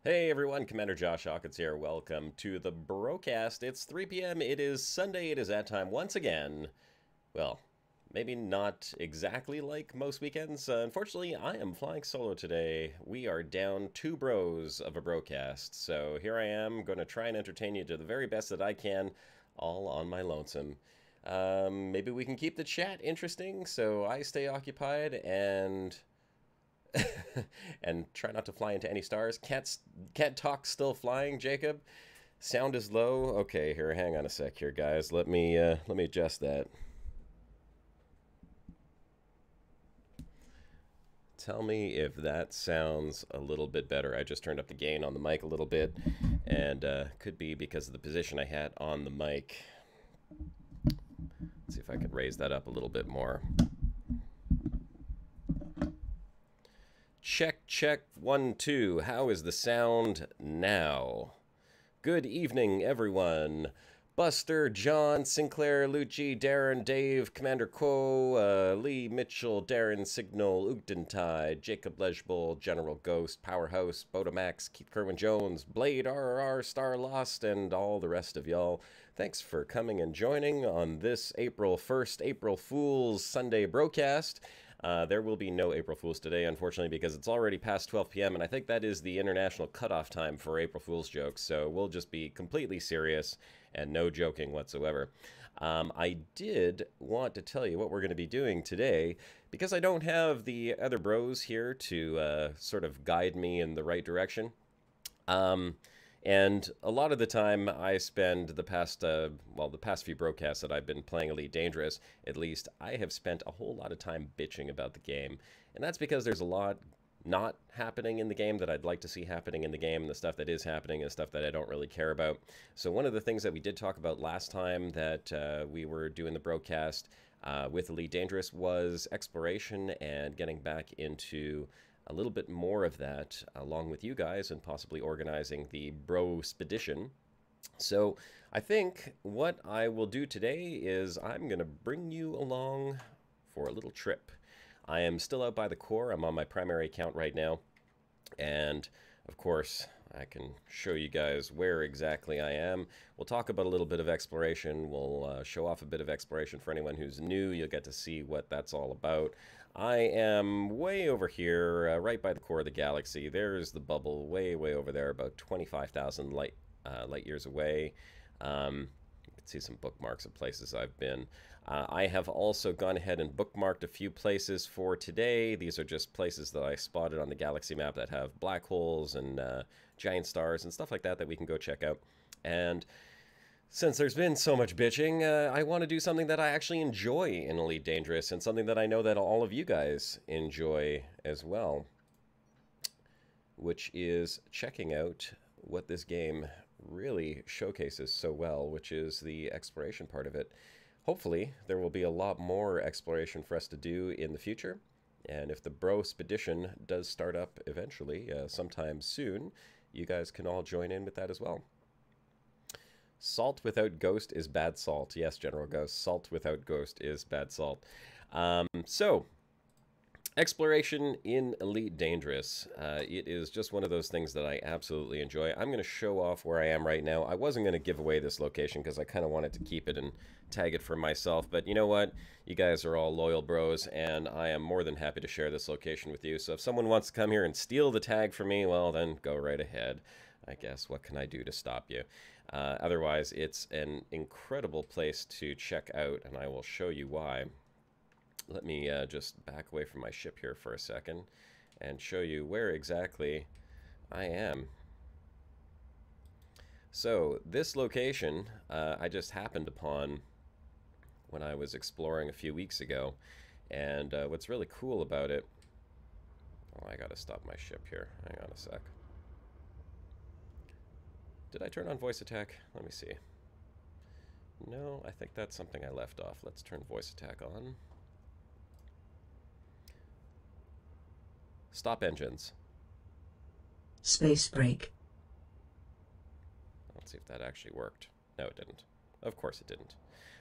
Hey everyone, Commander Josh Hawkins here. Welcome to the Brocast. It's 3 p.m. It is Sunday. It is that time once again. Well, maybe not exactly like most weekends. Unfortunately, I am flying solo today. We are down two bros of a Brocast. So here I am, going to try and entertain you to the very best that I can, all on my lonesome. Maybe we can keep the chat interesting so I stay occupied and and try not to fly into any stars. Can't talk still flying, Jacob. Sound is low. Okay, here, hang on a sec here, guys. Let me adjust that. Tell me if that sounds a little bit better. I just turned up the gain on the mic a little bit, and could be because of the position I had on the mic. Let's see if I can raise that up a little bit more. Check, check, 1, 2. How is the sound now? Good evening, everyone. Buster, John, Sinclair, Lucci, Darren, Dave, Commander Quo, Lee, Mitchell, Darren, Signal, Ugdentide, Jacob Legible, General Ghost, Powerhouse, Bodamax, Keith Kerwin-Jones, Blade, RRR, Star Lost, and all the rest of y'all. Thanks for coming and joining on this April 1st, April Fool's Sunday Brocast. There will be no April Fool's today, unfortunately, because it's already past 12 p.m., and I think that is the international cutoff time for April Fool's jokes, so we'll just be completely serious and no joking whatsoever. I did want to tell you what we're going to be doing today, because I don't have the other bros here to sort of guide me in the right direction. And a lot of the time I spend the past few broadcasts that I've been playing Elite Dangerous, at least, I have spent a whole lot of time bitching about the game. And that's because there's a lot not happening in the game that I'd like to see happening in the game, and the stuff that is happening is stuff that I don't really care about. So one of the things that we did talk about last time that we were doing the broadcast with Elite Dangerous was exploration and getting back into a little bit more of that along with you guys and possibly organizing the Bro-spedition. So I think what I will do today is I'm going to bring you along for a little trip. I am still out by the core. I'm on my primary account right now. And of course, I can show you guys where exactly I am. We'll talk about a little bit of exploration. We'll show off a bit of exploration for anyone who's new. You'll get to see what that's all about. I am way over here, right by the core of the galaxy. There's the bubble way, way over there, about 25,000 light years away. You can see some bookmarks of places I've been. I have also gone ahead and bookmarked a few places for today. These are just places that I spotted on the galaxy map that have black holes and giant stars and stuff like that that we can go check out. And since there's been so much bitching, I want to do something that I actually enjoy in Elite Dangerous and something that I know that all of you guys enjoy as well, which is checking out what this game really showcases so well, which is the exploration part of it. Hopefully, there will be a lot more exploration for us to do in the future, and if the Bro-spedition does start up eventually, sometime soon, you guys can all join in with that as well. Salt without ghost is bad salt. Yes, General Ghost. Salt without ghost is bad salt. So, exploration in Elite Dangerous. It is just one of those things that I absolutely enjoy. I'm going to show off where I am right now. I wasn't going to give away this location because I kind of wanted to keep it and tag it for myself. But you know what? You guys are all loyal bros, and I am more than happy to share this location with you. So if someone wants to come here and steal the tag from me, well, then go right ahead. I guess, what can I do to stop you? Otherwise, it's an incredible place to check out, and I will show you why. Let me just back away from my ship here for a second and show you where exactly I am. So, this location I just happened upon when I was exploring a few weeks ago, and what's really cool about it... Oh, I gotta stop my ship here. Hang on a sec. Did I turn on voice attack? Let me see. No, I think that's something I left off. Let's turn voice attack on. Stop engines. Space break. Let's see if that actually worked. No, it didn't. Of course it didn't.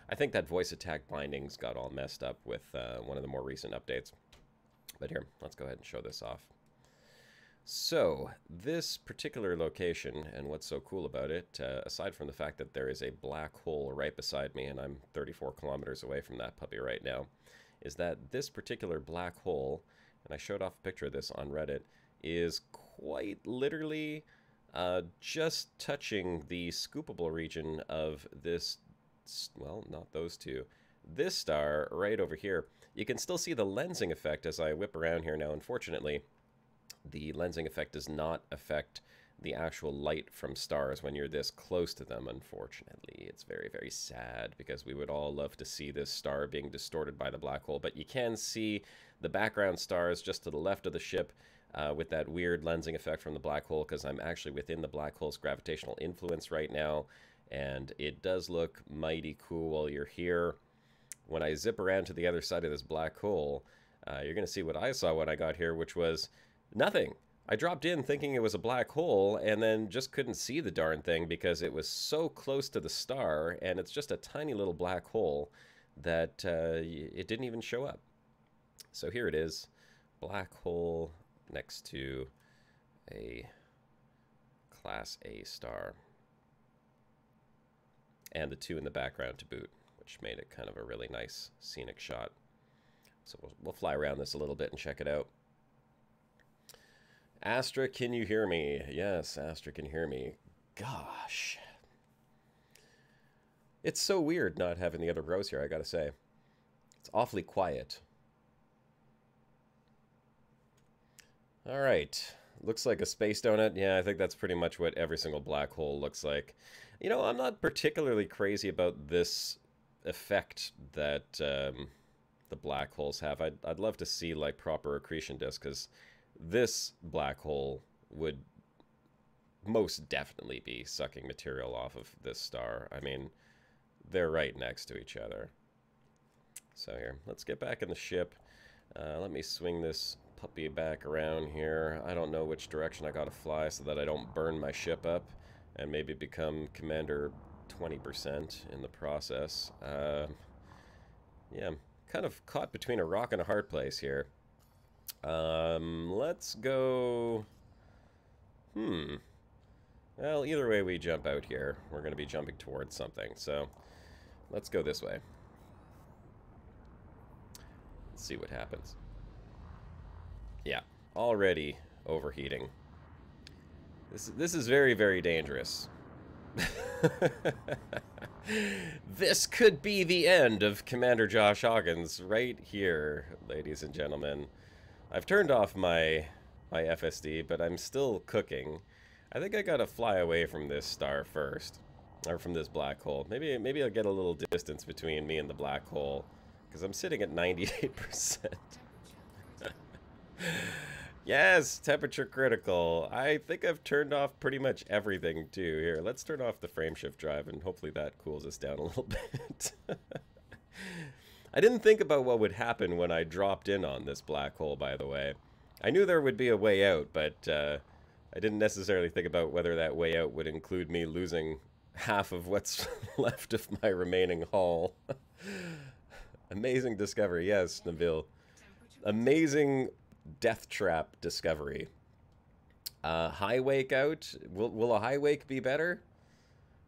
I think that voice attack bindings got all messed up with one of the more recent updates. But here, let's go ahead and show this off. So, this particular location, and what's so cool about it, aside from the fact that there is a black hole right beside me, and I'm 34 kilometers away from that puppy right now, is that this particular black hole, and I showed off a picture of this on Reddit, is quite literally just touching the scoopable region of this, well, not those two, this star right over here. You can still see the lensing effect as I whip around here now. Unfortunately, the lensing effect does not affect the actual light from stars when you're this close to them, unfortunately. It's very, very sad because we would all love to see this star being distorted by the black hole, but you can see the background stars just to the left of the ship with that weird lensing effect from the black hole, because I'm actually within the black hole's gravitational influence right now, and it does look mighty cool while you're here. When I zip around to the other side of this black hole, you're going to see what I saw when I got here, which was nothing. I dropped in thinking it was a black hole and then just couldn't see the darn thing because it was so close to the star, and it's just a tiny little black hole that it didn't even show up. So here it is, black hole next to a Class A star. And the two in the background to boot, which made it kind of a really nice scenic shot. So we'll fly around this a little bit and check it out. Astra, can you hear me? Yes, Astra can hear me. Gosh. It's so weird not having the other bros here, I gotta say. It's awfully quiet. Alright. Looks like a space donut. Yeah, I think that's pretty much what every single black hole looks like. You know, I'm not particularly crazy about this effect that the black holes have. I'd love to see, like, proper accretion disks, because this black hole would most definitely be sucking material off of this star. I mean, they're right next to each other. So here, let's get back in the ship. Let me swing this puppy back around here. I don't know which direction I gotta fly so that I don't burn my ship up and maybe become Commander 20% in the process. Yeah, I'm kind of caught between a rock and a hard place here. Let's go... Well, either way we jump out here, we're going to be jumping towards something, so let's go this way. Let's see what happens. Yeah, already overheating. This is very, very dangerous. This could be the end of Commander Josh Hawkins right here, ladies and gentlemen. I've turned off my FSD, but I'm still cooking. I think I gotta fly away from this star first, or from this black hole. Maybe I'll get a little distance between me and the black hole, because I'm sitting at 98%. Yes, temperature critical. I think I've turned off pretty much everything too. Here, let's turn off the frame shift drive, and hopefully that cools us down a little bit. I didn't think about what would happen when I dropped in on this black hole, by the way. I knew there would be a way out, but I didn't necessarily think about whether that way out would include me losing half of what's left of my remaining hull. Amazing discovery, yes, Nabil. Amazing death trap discovery. High wake out? Will a high wake be better?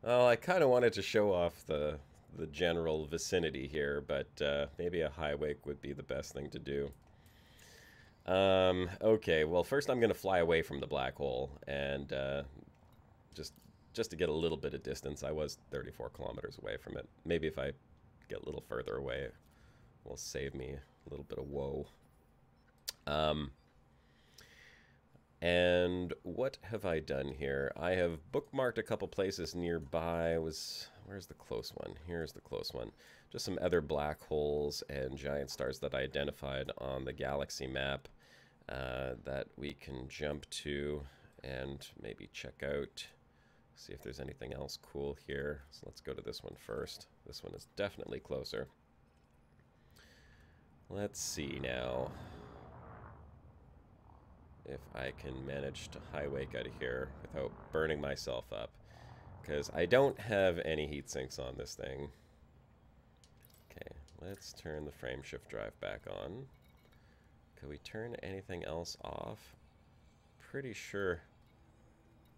Oh, I kind of wanted to show off the general vicinity here, but maybe a high wake would be the best thing to do. Okay, well, first I'm going to fly away from the black hole, and just to get a little bit of distance. I was 34 kilometers away from it. Maybe if I get a little further away, it will save me a little bit of woe. And what have I done here? I have bookmarked a couple places nearby. Where's the close one? Here's the close one. Just some other black holes and giant stars that I identified on the galaxy map that we can jump to and maybe check out. See if there's anything else cool here. So let's go to this one first. This one is definitely closer. Let's see now if I can manage to high wake out of here without burning myself up, because I don't have any heat sinks on this thing. Okay, let's turn the frame shift drive back on. Could we turn anything else off? pretty sure...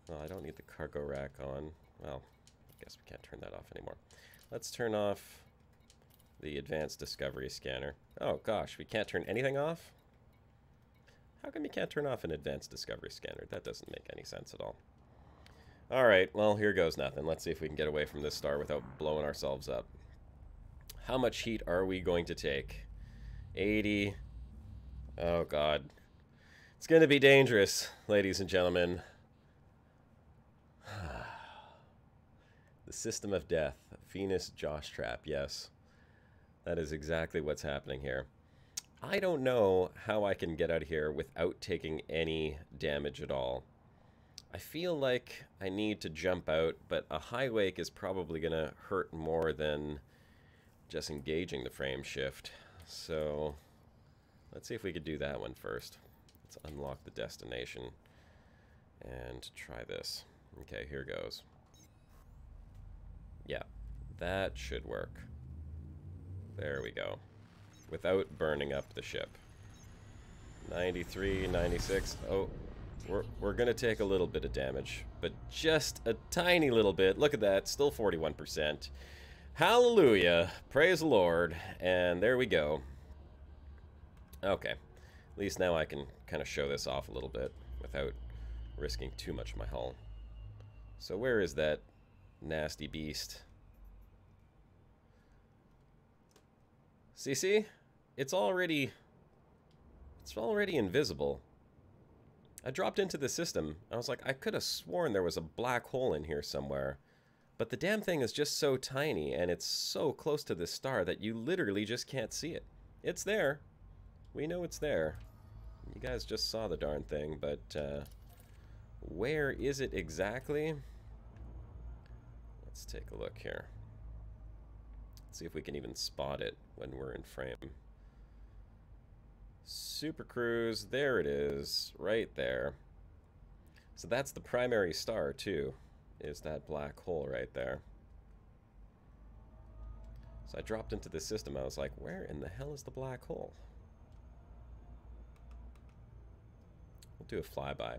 Well, I don't need the cargo rack on. Well, I guess we can't turn that off anymore. Let's turn off the advanced discovery scanner. Oh gosh, we can't turn anything off? How come you can't turn off an advanced discovery scanner? That doesn't make any sense at all. Alright, well, here goes nothing. Let's see if we can get away from this star without blowing ourselves up. How much heat are we going to take? 80. Oh god. It's going to be dangerous, ladies and gentlemen. The system of death. Venus Josh Trap, yes. That is exactly what's happening here. I don't know how I can get out of here without taking any damage at all. I feel like I need to jump out, but a high wake is probably going to hurt more than just engaging the frame shift. So let's see if we could do that one first. Let's unlock the destination and try this. Okay, here goes. Yeah, that should work. There we go. Without burning up the ship. 93, 96. Oh, we're going to take a little bit of damage, but just a tiny little bit. Look at that, still 41%. Hallelujah. Praise the Lord. And there we go. Okay. At least now I can kind of show this off a little bit without risking too much of my hull. So where is that nasty beast? See? It's already invisible. I dropped into the system. I was like, I could have sworn there was a black hole in here somewhere. But the damn thing is just so tiny, and it's so close to this star that you literally just can't see it. It's there. We know it's there. You guys just saw the darn thing, but where is it exactly? Let's take a look here. Let's see if we can even spot it when we're in frame. Super Cruise, there it is, right there. So that's the primary star too, is that black hole right there. So I dropped into the system, I was like, where in the hell is the black hole? We'll do a flyby.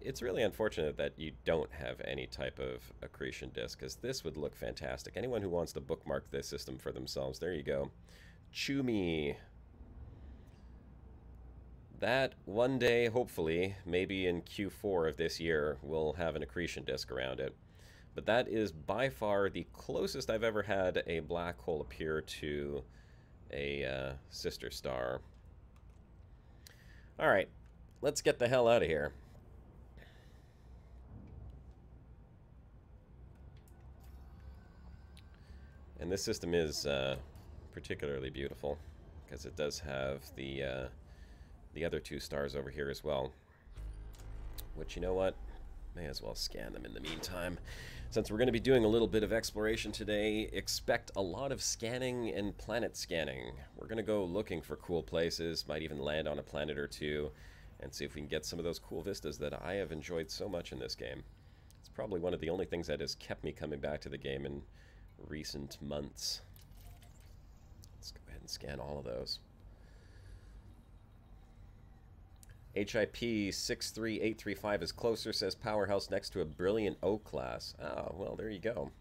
It's really unfortunate that you don't have any type of accretion disk, because this would look fantastic. Anyone who wants to bookmark this system for themselves, there you go. Chew me. That one day, hopefully, maybe in Q4 of this year, we'll have an accretion disk around it. But that is by far the closest I've ever had a black hole appear to a sister star. Alright, let's get the hell out of here. And this system is particularly beautiful, because it does have the other two stars over here as well. Which, you know what? May as well scan them in the meantime. Since we're going to be doing a little bit of exploration today, expect a lot of scanning and planet scanning. We're going to go looking for cool places, might even land on a planet or two, and see if we can get some of those cool vistas that I have enjoyed so much in this game. It's probably one of the only things that has kept me coming back to the game in recent months. Let's go ahead and scan all of those. HIP 63835 is closer, says Powerhouse, next to a brilliant O class. Oh, well, there you go.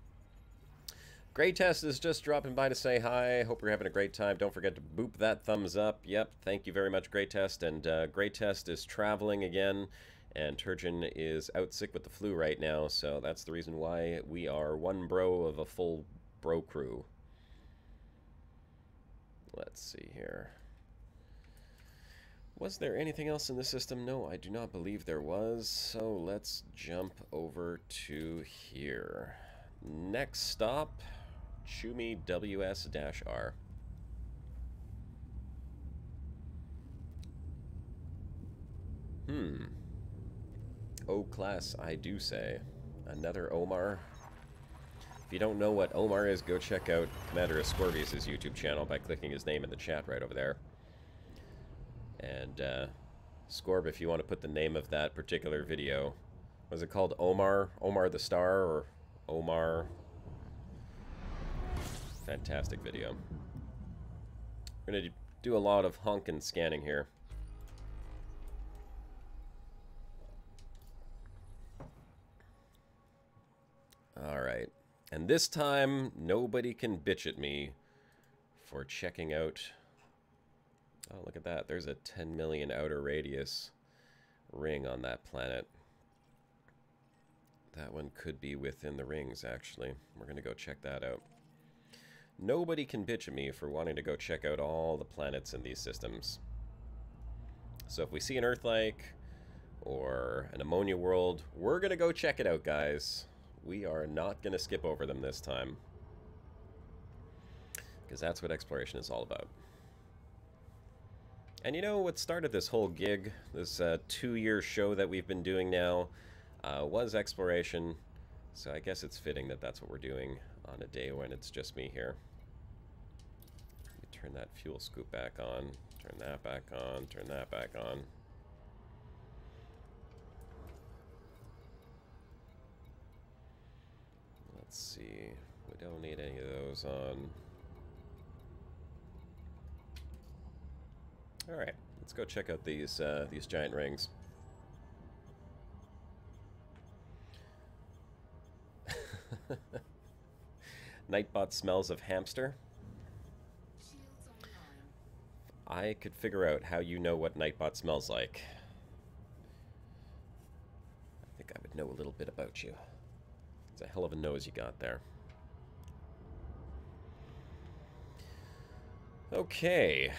Great Test is just dropping by to say hi. Hope you're having a great time. Don't forget to boop that thumbs up. Yep, thank you very much, Great Test. And Great Test is traveling again, and Turgeon is out sick with the flu right now, so that's the reason why we are one bro of a full bro crew. Let's see here. Was there anything else in the system? No, I do not believe there was. So let's jump over to here. Next stop, Chumi WS-R. O class, I do say. Another Omar. If you don't know what Omar is, go check out Commander Ascorbius' YouTube channel by clicking his name in the chat right over there. And, Scorb, if you want to put the name of that particular video, was it called Omar? Omar the Star, or Omar? Fantastic video. We're going to do a lot of honkin' scanning here. And this time, nobody can bitch at me for checking out... Oh, look at that. There's a 10 million outer radius ring on that planet. That one could be within the rings, actually. We're going to go check that out. Nobody can bitch at me for wanting to go check out all the planets in these systems. So if we see an Earth-like or an ammonia world, we're going to go check it out, guys. We are not going to skip over them this time. Because that's what exploration is all about. And you know what started this whole gig, this 2-year show that we've been doing now, was exploration. So I guess it's fitting that that's what we're doing on a day when it's just me here. Let me turn that fuel scoop back on, turn that back on, turn that back on. Let's see, we don't need any of those on. Alright, let's go check out these giant rings. Nightbot smells of hamster. I could figure out how you know what Nightbot smells like. I think I would know a little bit about you. It's a hell of a nose you got there. Okay,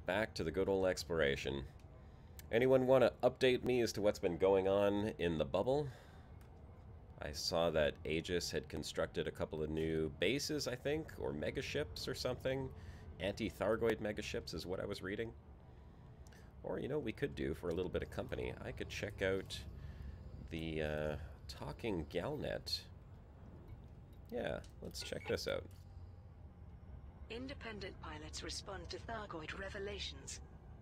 back to the good old exploration. Anyone want to update me as to what's been going on in the bubble? I saw that Aegis had constructed a couple of new bases, I think, or megaships or something. Anti-Thargoid megaships is what I was reading. Or, you know, we could do for a little bit of company. I could check out the talking Galnet. Yeah, let's check this out. Independent pilots respond to Thargoid revelations.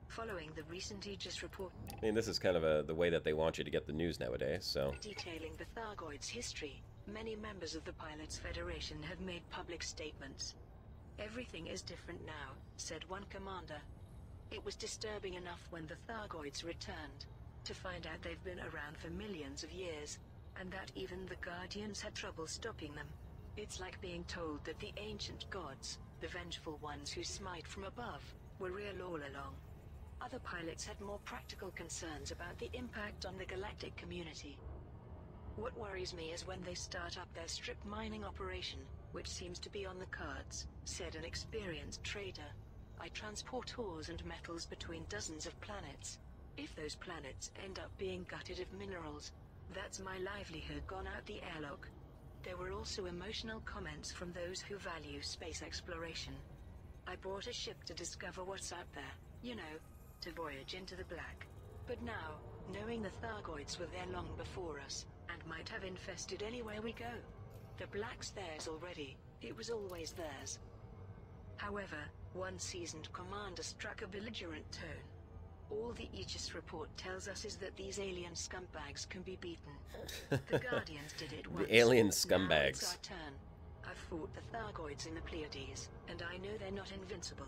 Following the recent Aegis report... I mean, this is kind of the way that they want you to get the news nowadays, so... Detailing the Thargoids' history, many members of the Pilots Federation have made public statements. Everything is different now, said one commander. It was disturbing enough when the Thargoids returned, to find out they've been around for millions of years, and that even the Guardians had trouble stopping them. It's like being told that the ancient gods, the vengeful ones who smite from above, were real all along. Other pilots had more practical concerns about the impact on the galactic community. What worries me is when they start up their strip mining operation, which seems to be on the cards, said an experienced trader. I transport ores and metals between dozens of planets. If those planets end up being gutted of minerals, that's my livelihood gone out the airlock. There were also emotional comments from those who value space exploration. I bought a ship to discover what's out there, you know, to voyage into the black. But now, knowing the Thargoids were there long before us, and might have infested anywhere we go. The black's theirs already, it was always theirs. However, one seasoned commander struck a belligerent tone. All the Aegis report tells us is that these alien scumbags can be beaten. The Guardians did it once. The alien Now scumbags. it's our turn. I've fought the Thargoids in the Pleiades, and I know they're not invincible.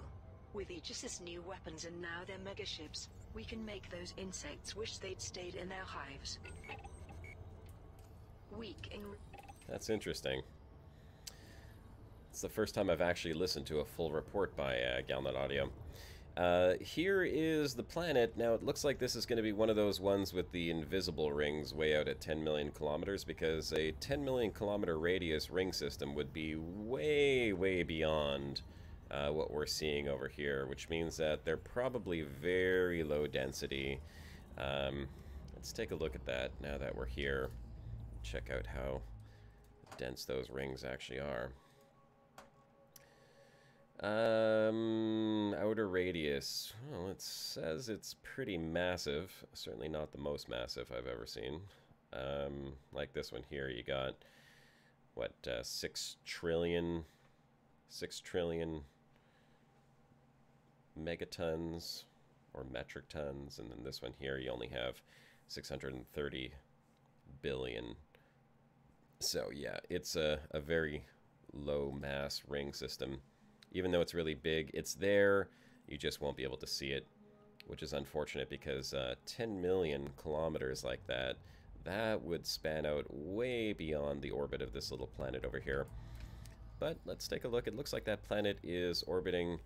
With Aegis's new weapons and now their megaships, we can make those insects wish they'd stayed in their hives. Weak in... That's interesting. It's the first time I've actually listened to a full report by Galnet Audio. Here is the planet. Now, it looks like this is going to be one of those ones with the invisible rings way out at 10 million kilometers, because a 10 million kilometer radius ring system would be way, way beyond what we're seeing over here, which means that they're probably very low density. Let's take a look at that now that we're here. Check out how dense those rings actually are. Outer radius. Well, it says it's pretty massive. Certainly not the most massive I've ever seen. Like this one here, you got, what, 6 trillion megatons or metric tons, and then this one here you only have 630 billion. So yeah, it's a very low mass ring system. Even though it's really big, it's there, you just won't be able to see it, which is unfortunate because 10 million kilometers like that, that would span out way beyond the orbit of this little planet over here. But let's take a look. It looks like that planet is orbiting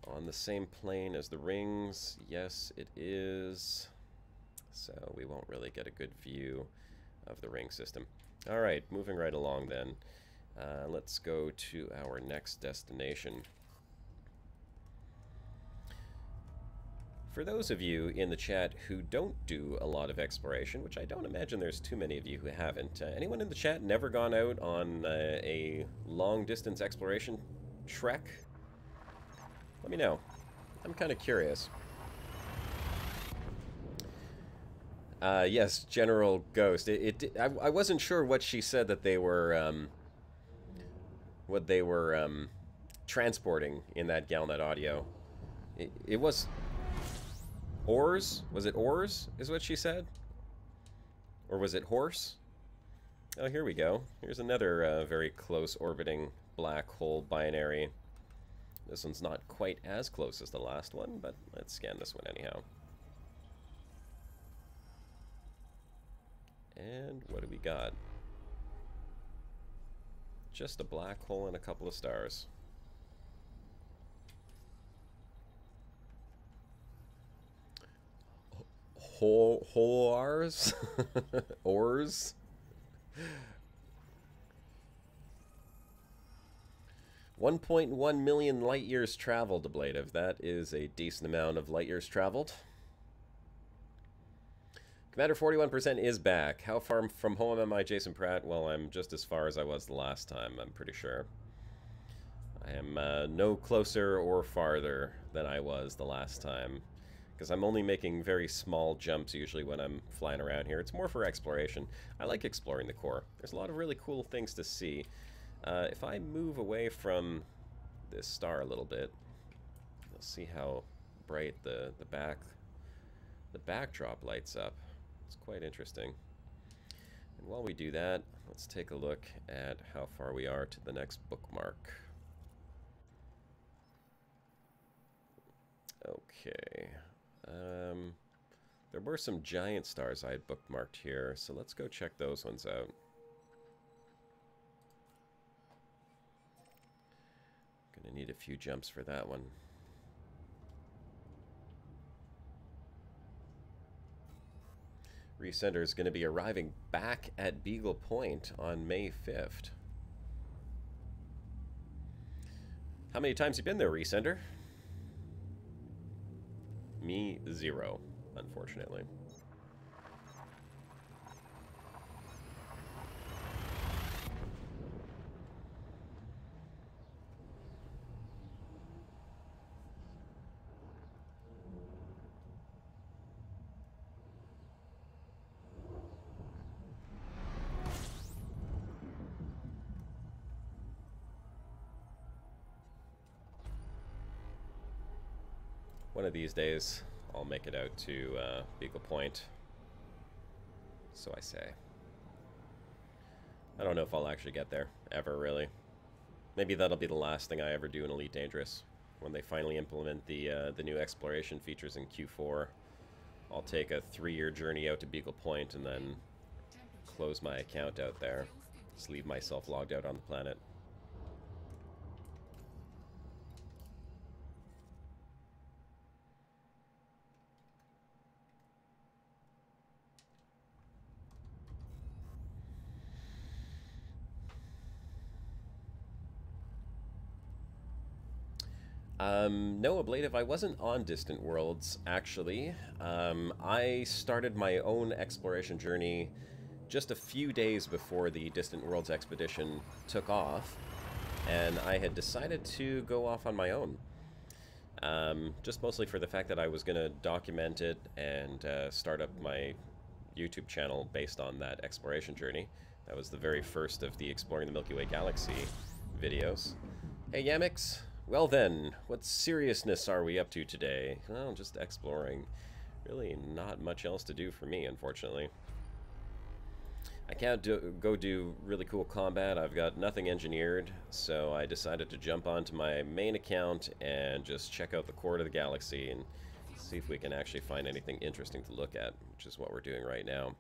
on the same plane as the rings. Yes, it is. So we won't really get a good view of the ring system. All right, moving right along then. Let's go to our next destination. For those of you in the chat who don't do a lot of exploration, which I don't imagine there's too many of you who haven't, anyone in the chat never gone out on a long-distance exploration trek? Let me know. I'm kind of curious. Yes, General Ghost. I wasn't sure what she said that they were, transporting in that Galnet audio. It was... Ores? Was it ores, is what she said? Or was it horse? Oh, here we go. Here's another very close orbiting black hole binary. This one's not quite as close as the last one, but let's scan this one anyhow. And what do we got? Just a black hole and a couple of stars. Ores? Ores? 1.1 million light years traveled, Ablative. That is a decent amount of light years traveled. Commander 41% is back. How far from home am I, Jason Pratt? Well, I'm just as far as I was the last time, I'm pretty sure. I am no closer or farther than I was the last time, because I'm only making very small jumps usually when I'm flying around here. It's more for exploration. I like exploring the core. There's a lot of really cool things to see. If I move away from this star a little bit, you'll see how bright the backdrop lights up. It's quite interesting. And while we do that, let's take a look at how far we are to the next bookmark. Okay. There were some giant stars I had bookmarked here, so let's go check those ones out. Gonna need a few jumps for that one. Resender is going to be arriving back at Beagle Point on May 5th. How many times have you been there, Resender? Me, 0, unfortunately. One of these days, I'll make it out to Beagle Point. So I say. I don't know if I'll actually get there, ever, really. Maybe that'll be the last thing I ever do in Elite Dangerous. When they finally implement the new exploration features in Q4, I'll take a 3-year journey out to Beagle Point and then close my account out there. Just leave myself logged out on the planet. No, Ablative, I wasn't on Distant Worlds, actually. I started my own exploration journey just a few days before the Distant Worlds expedition took off, and I had decided to go off on my own. Just mostly for the fact that I was going to document it and start up my YouTube channel based on that exploration journey. That was the very first of the Exploring the Milky Way Galaxy videos. Hey, Yamix! Well then, what seriousness are we up to today? Well, just exploring. Really not much else to do for me, unfortunately. I can't go do really cool combat. I've got nothing engineered, so I decided to jump onto my main account and just check out the core of the galaxy and see if we can actually find anything interesting to look at, which is what we're doing right now.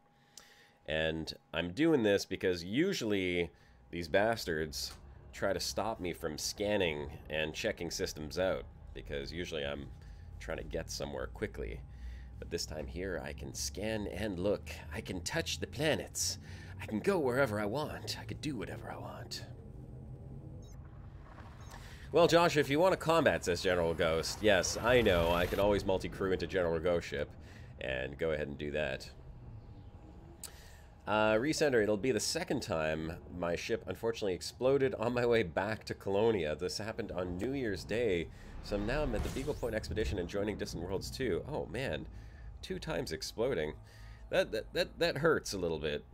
And I'm doing this because usually these bastards try to stop me from scanning and checking systems out, because usually I'm trying to get somewhere quickly. But this time here, I can scan and look. I can touch the planets. I can go wherever I want. I could do whatever I want. Well, Josh, if you want to combat, says General Ghost, yes, I know. I can always multi-crew into General Ghost ship and go ahead and do that. Recenter, it'll be the second time my ship unfortunately exploded on my way back to Colonia. This happened on New Year's Day, so now I'm at the Beagle Point Expedition and joining Distant Worlds 2. Oh, man. 2 times exploding. That hurts a little bit.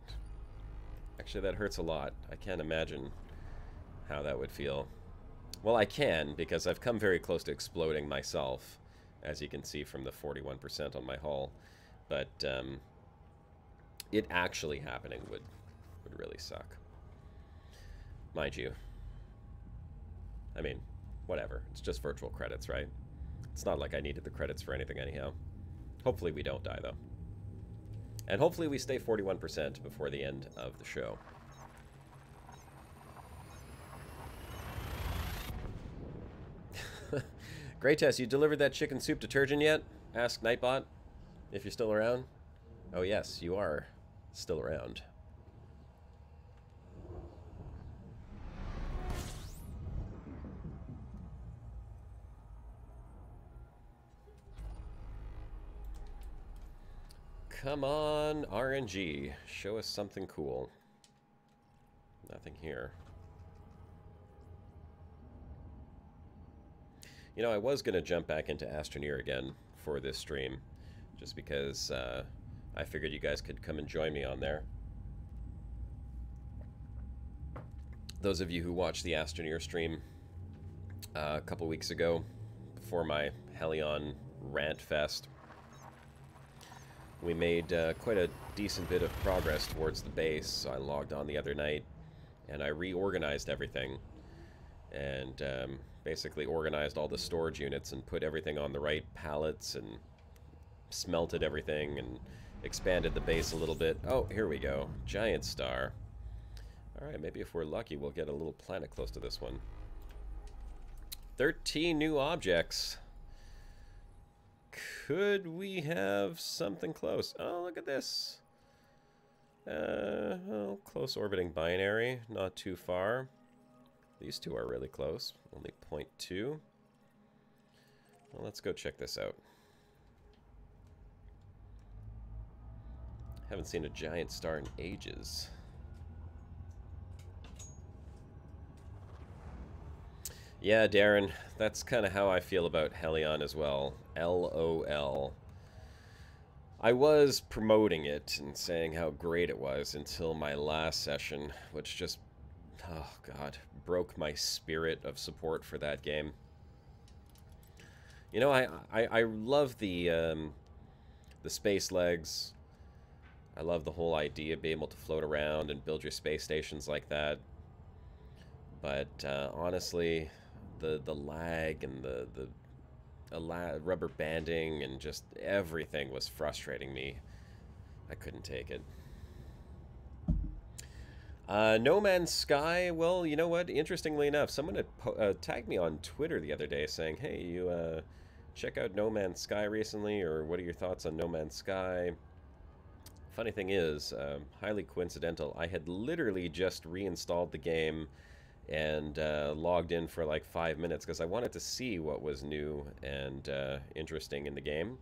Actually, that hurts a lot. I can't imagine how that would feel. Well, I can, because I've come very close to exploding myself, as you can see from the 41% on my hull. But it actually happening would really suck. Mind you. I mean, whatever. It's just virtual credits, right? It's not like I needed the credits for anything anyhow. Hopefully we don't die, though. And hopefully we stay 41% before the end of the show. Great test. You delivered that chicken soup detergent yet? Asked Nightbot if you're still around. Oh yes, you are still around. Come on, RNG. Show us something cool. Nothing here. You know, I was going to jump back into Astroneer again for this stream, just because I figured you guys could come and join me on there. Those of you who watched the Astroneer stream a couple weeks ago, before my Helion rant fest, we made quite a decent bit of progress towards the base. So I logged on the other night, and I reorganized everything, and basically organized all the storage units and put everything on the right pallets and smelted everything and expanded the base a little bit. Oh, here we go. Giant star. Alright, maybe if we're lucky we'll get a little planet close to this one. 13 new objects. Could we have something close? Oh, look at this. Well, close orbiting binary. Not too far. These two are really close. Only 0.2. Well, let's go check this out. Haven't seen a giant star in ages. Yeah, Darren, that's kind of how I feel about Helion as well. LOL. I was promoting it and saying how great it was until my last session, which just, oh god, broke my spirit of support for that game. You know, I love the space legs. I love the whole idea of being able to float around and build your space stations like that. But honestly, the lag and the rubber banding and just everything was frustrating me. I couldn't take it. No Man's Sky, well, you know what? Interestingly enough, someone had tagged me on Twitter the other day saying, hey, you check out No Man's Sky recently, or what are your thoughts on No Man's Sky? Funny thing is, highly coincidental, I had literally just reinstalled the game and logged in for like 5 minutes because I wanted to see what was new and interesting in the game.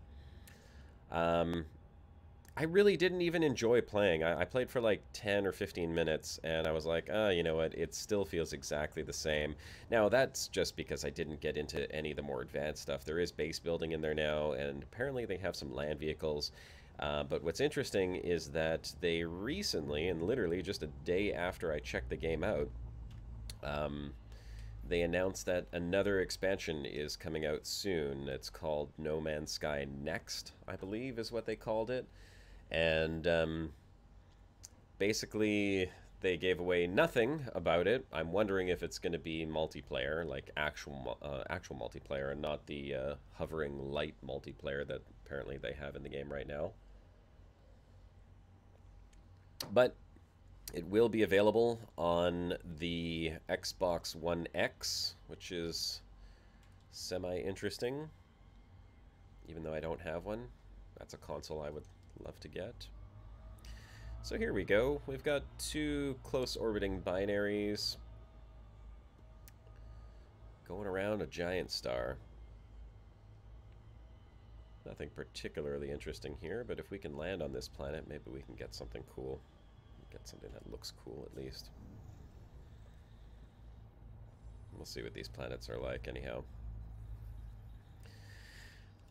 I really didn't even enjoy playing. I played for like 10 or 15 minutes and I was like, you know what, it still feels exactly the same. Now that's just because I didn't get into any of the more advanced stuff. There is base building in there now, and apparently they have some land vehicles. But what's interesting is that they recently, and literally just a day after I checked the game out, they announced that another expansion is coming out soon. It's called No Man's Sky Next, I believe is what they called it. And basically they gave away nothing about it. I'm wondering if it's going to be multiplayer, like actual multiplayer, and not the hovering light multiplayer that apparently they have in the game right now. But it will be available on the Xbox One X, which is semi-interesting, even though I don't have one. That's a console I would love to get. So here we go. We've got two close orbiting binaries going around a giant star. Nothing particularly interesting here, but if we can land on this planet, maybe we can get something cool. Get something that looks cool, at least. We'll see what these planets are like, anyhow.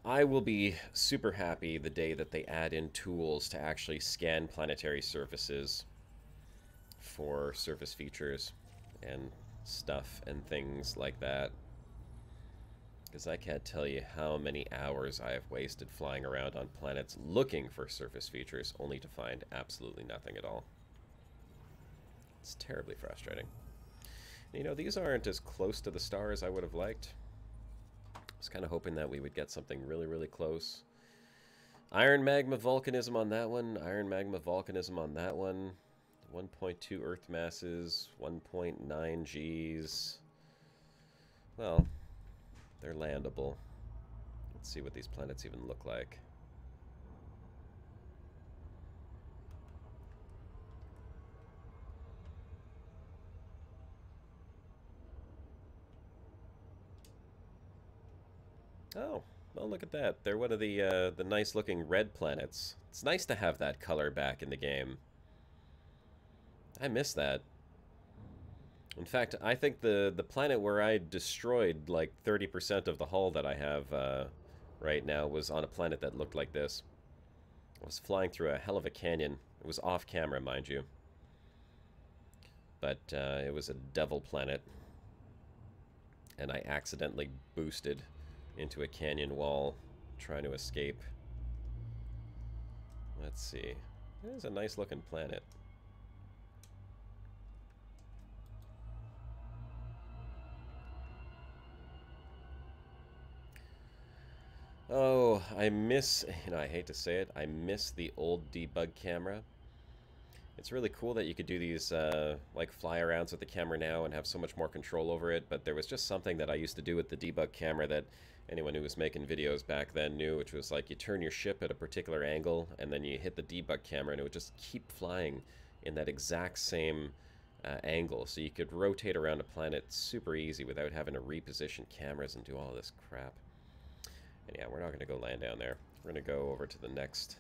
I will be super happy the day that they add in tools to actually scan planetary surfaces for surface features and stuff and things like that. Because I can't tell you how many hours I have wasted flying around on planets looking for surface features only to find absolutely nothing at all. It's terribly frustrating. You know, these aren't as close to the star as I would have liked. I was kind of hoping that we would get something really, really close. Iron magma volcanism on that one. Iron magma volcanism on that one. 1.2 Earth masses. 1.9 Gs. Well, they're landable. Let's see what these planets even look like. Oh, well, look at that. They're one of the nice-looking red planets. It's nice to have that color back in the game. I miss that. In fact, I think the planet where I destroyed like 30% of the hull that I have right now was on a planet that looked like this. I was flying through a hell of a canyon. It was off camera, mind you. But it was a devil planet. And I accidentally boosted into a canyon wall trying to escape. Let's see. It is a nice looking planet. Oh, I miss, you know, I hate to say it, I miss the old debug camera. It's really cool that you could do these like fly arounds with the camera now and have so much more control over it, but there was just something that I used to do with the debug camera that anyone who was making videos back then knew, which was like you turn your ship at a particular angle and then you hit the debug camera and it would just keep flying in that exact same angle. So you could rotate around a planet super easy without having to reposition cameras and do all this crap. And yeah, we're not going to go land down there. We're going to go over to the next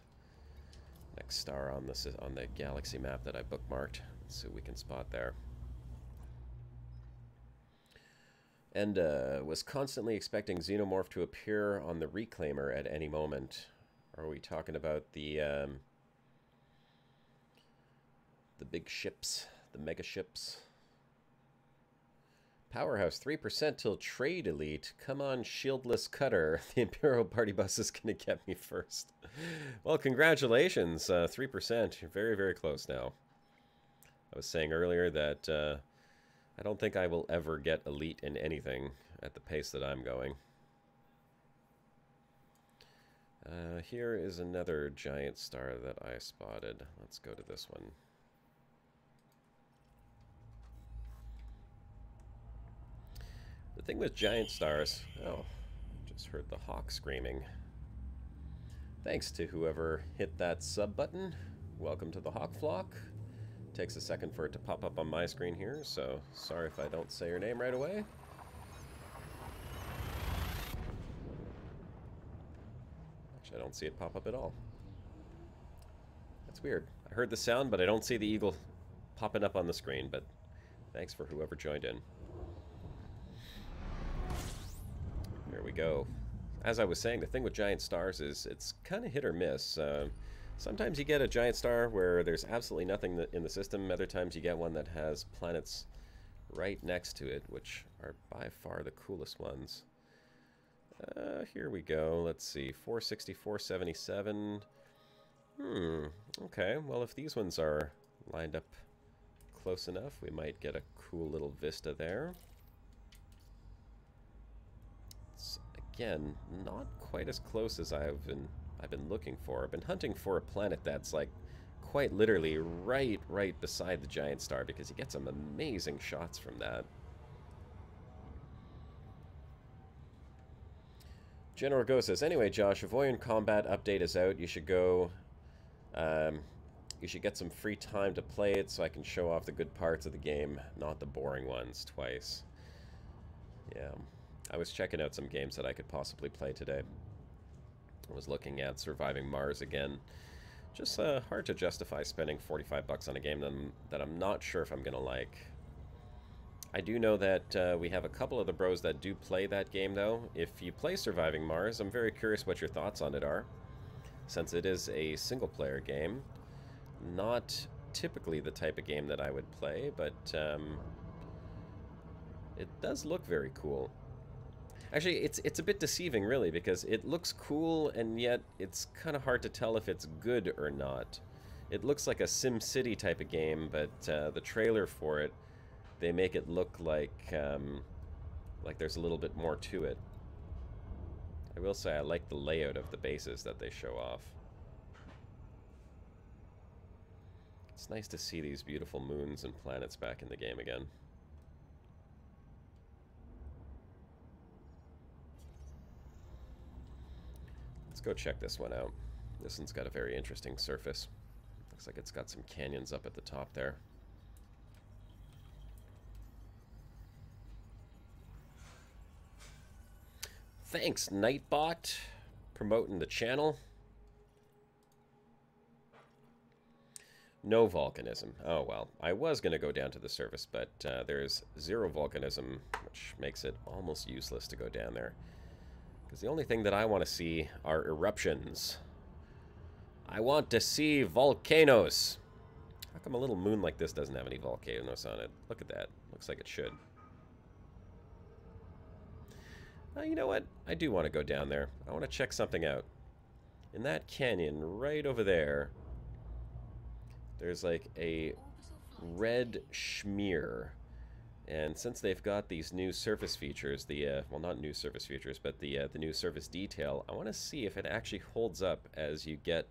star on the galaxy map that I bookmarked. Let's see what we can spot there. And was constantly expecting Xenomorph to appear on the Reclaimer at any moment. Are we talking about the big ships, the mega ships? Powerhouse 3% till trade elite. Come on, shieldless cutter. The Imperial party bus is going to get me first. Well, congratulations. 3%. You're very, very close now. I was saying earlier that I don't think I will ever get elite in anything at the pace that I'm going. Here is another giant star that I spotted. Let's go to this one. The thing with giant stars... Oh, just heard the hawk screaming. Thanks to whoever hit that sub button. Welcome to the hawk flock. Takes a second for it to pop up on my screen here, so sorry if I don't say your name right away. Actually, I don't see it pop up at all. That's weird. I heard the sound, but I don't see the eagle popping up on the screen, but thanks for whoever joined in. There we go. As I was saying, the thing with giant stars is it's kind of hit or miss. Sometimes you get a giant star where there's absolutely nothing in the system. Other times you get one that has planets right next to it, which are by far the coolest ones. Here we go. Let's see. 460, 477. Okay. Well, if these ones are lined up close enough, we might get a cool little vista there. Again, not quite as close as I've been looking for. I've been hunting for a planet that's like quite literally right beside the giant star because you get some amazing shots from that. General Go says, anyway, Josh, Avoyant Combat update is out. You should go... you should get some free time to play it so I can show off the good parts of the game, not the boring ones twice. Yeah. I was checking out some games that I could possibly play today. I was looking at Surviving Mars again. Just hard to justify spending $45 on a game that I'm not sure if I'm going to like. I do know that we have a couple of the bros that do play that game, though. If you play Surviving Mars, I'm very curious what your thoughts on it are. Since it is a single-player game, not typically the type of game that I would play, but it does look very cool. Actually, it's a bit deceiving, really, because it looks cool, and yet it's kind of hard to tell if it's good or not. It looks like a SimCity type of game, but the trailer for it, they make it look like there's a little bit more to it. I will say I like the layout of the bases that they show off. It's nice to see these beautiful moons and planets back in the game again. Let's go check this one out. This one's got a very interesting surface. Looks like it's got some canyons up at the top there. Thanks, Nightbot, promoting the channel. No volcanism. Oh, well, I was going to go down to the surface, but there's zero volcanism, which makes it almost useless to go down there. Because the only thing that I want to see are eruptions. I want to see volcanoes. How come a little moon like this doesn't have any volcanoes on it? Look at that. Looks like it should. You know what? I do want to go down there. I want to check something out. In that canyon right over there, there's like a red schmear. And since they've got these new surface features, well, not new surface features, but the new surface detail, I want to see if it actually holds up as you get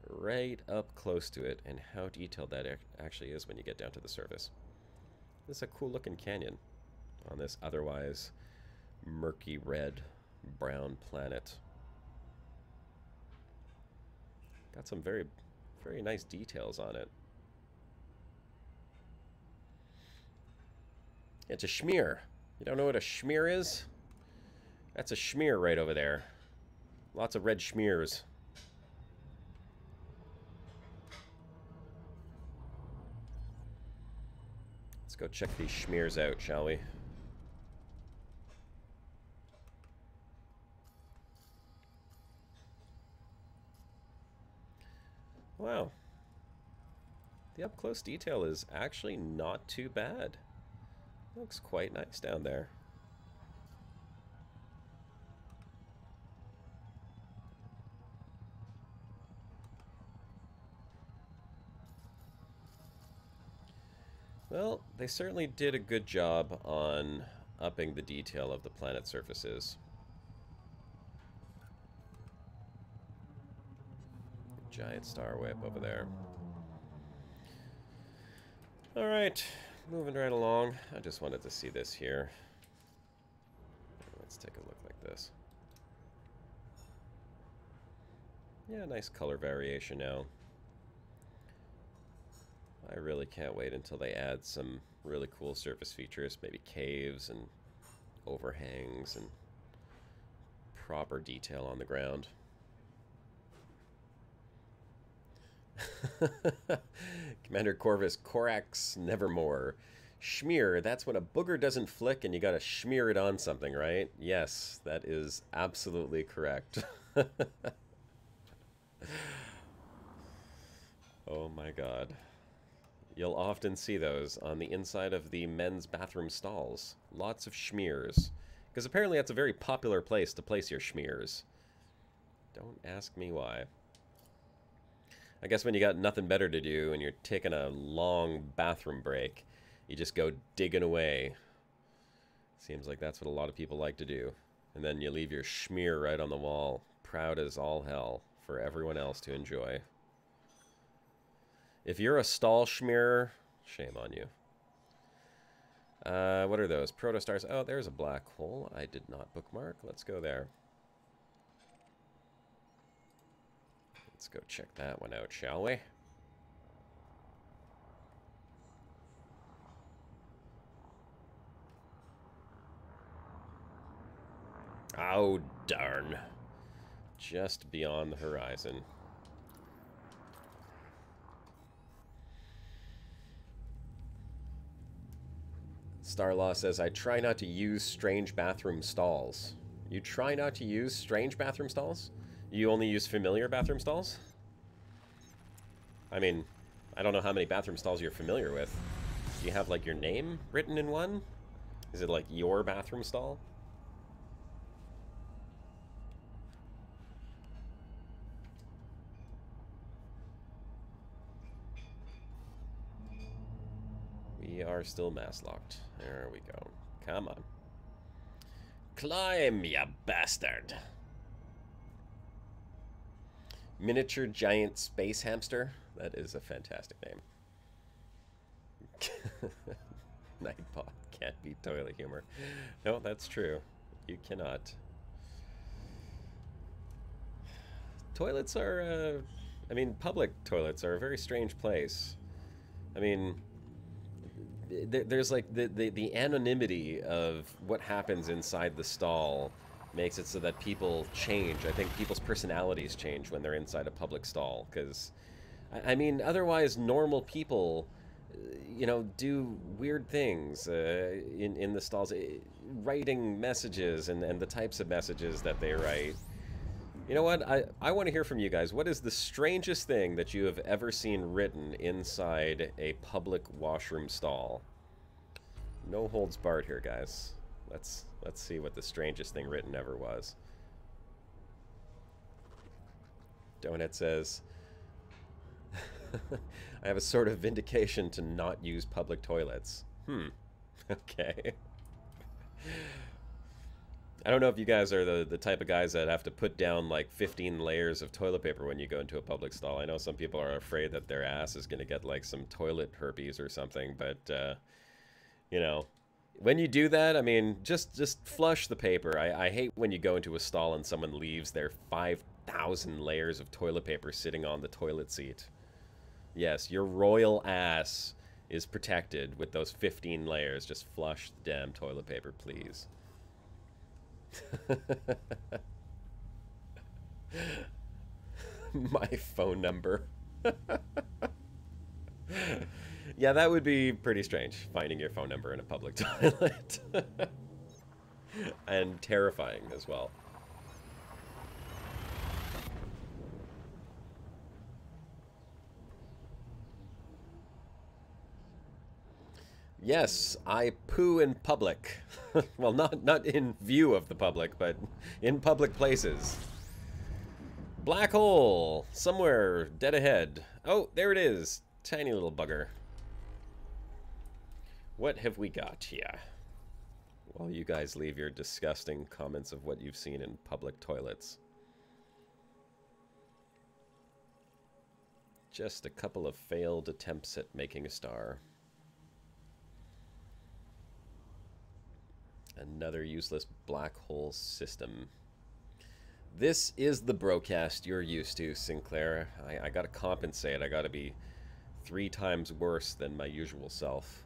right up close to it and how detailed that actually is when you get down to the surface. This is a cool looking canyon on this otherwise murky red brown planet. Got some very nice details on it. It's a schmear. You don't know what a schmear is? That's a schmear right over there. Lots of red schmears. Let's go check these schmears out, shall we? Wow. The up-close detail is actually not too bad. Looks quite nice down there. Well, they certainly did a good job on upping the detail of the planet surfaces. Giant star way up over there. Alright, moving right along. I just wanted to see this here. Let's take a look like this. Yeah, nice color variation now. I really can't wait until they add some really cool surface features, maybe caves and overhangs and proper detail on the ground. Commander Corvus, Corax Nevermore. Schmear, that's when a booger doesn't flick and you gotta schmear it on something, right? Yes, that is absolutely correct. Oh my god. You'll often see those on the inside of the men's bathroom stalls. Lots of schmears. Because apparently that's a very popular place to place your schmears. Don't ask me why. I guess when you got nothing better to do and you're taking a long bathroom break, you just go digging away. Seems like that's what a lot of people like to do. And then you leave your schmear right on the wall, proud as all hell, for everyone else to enjoy. If you're a stall schmearer, shame on you. What are those? Protostars. Oh, there's a black hole I did not bookmark. Let's go there. Let's go check that one out, shall we? Oh, darn. Just beyond the horizon. Starlaw says, I try not to use strange bathroom stalls. You try not to use strange bathroom stalls? You only use familiar bathroom stalls? I mean, I don't know how many bathroom stalls you're familiar with. Do you have, like, your name written in one? Is it, like, your bathroom stall? We are still mass locked. There we go. Come on. Climb, ya bastard. Miniature giant space hamster. That is a fantastic name. Nightbot can't be toilet humor. No, that's true. You cannot. Toilets are, I mean, public toilets are a very strange place. I mean, there's like the anonymity of what happens inside the stall makes it so that people change. I think people's personalities change when they're inside a public stall, because I mean, otherwise normal people, you know, do weird things in the stalls, writing messages and the types of messages that they write. You know what? I want to hear from you guys. What is the strangest thing that you have ever seen written inside a public washroom stall? No holds barred here, guys. Let's see what the strangest thing written ever was. Donut says, I have a sort of vindication to not use public toilets. Okay. I don't know if you guys are the type of guys that have to put down like 15 layers of toilet paper when you go into a public stall. I know some people are afraid that their ass is going to get like some toilet herpes or something, but you know, when you do that, I mean, just flush the paper. I hate when you go into a stall and someone leaves their 5,000 layers of toilet paper sitting on the toilet seat. Yes, your royal ass is protected with those 15 layers. Just flush the damn toilet paper, please. My phone number. Yeah, that would be pretty strange, finding your phone number in a public toilet. And terrifying as well. Yes, I poo in public. Well, not in view of the public, but in public places. Black hole! Somewhere dead ahead. Oh, there it is. Tiny little bugger. What have we got here? While you guys leave your disgusting comments of what you've seen in public toilets. Just a couple of failed attempts at making a star. Another useless black hole system. This is the Brocast you're used to, Sinclair. I gotta compensate. I gotta be 3 times worse than my usual self.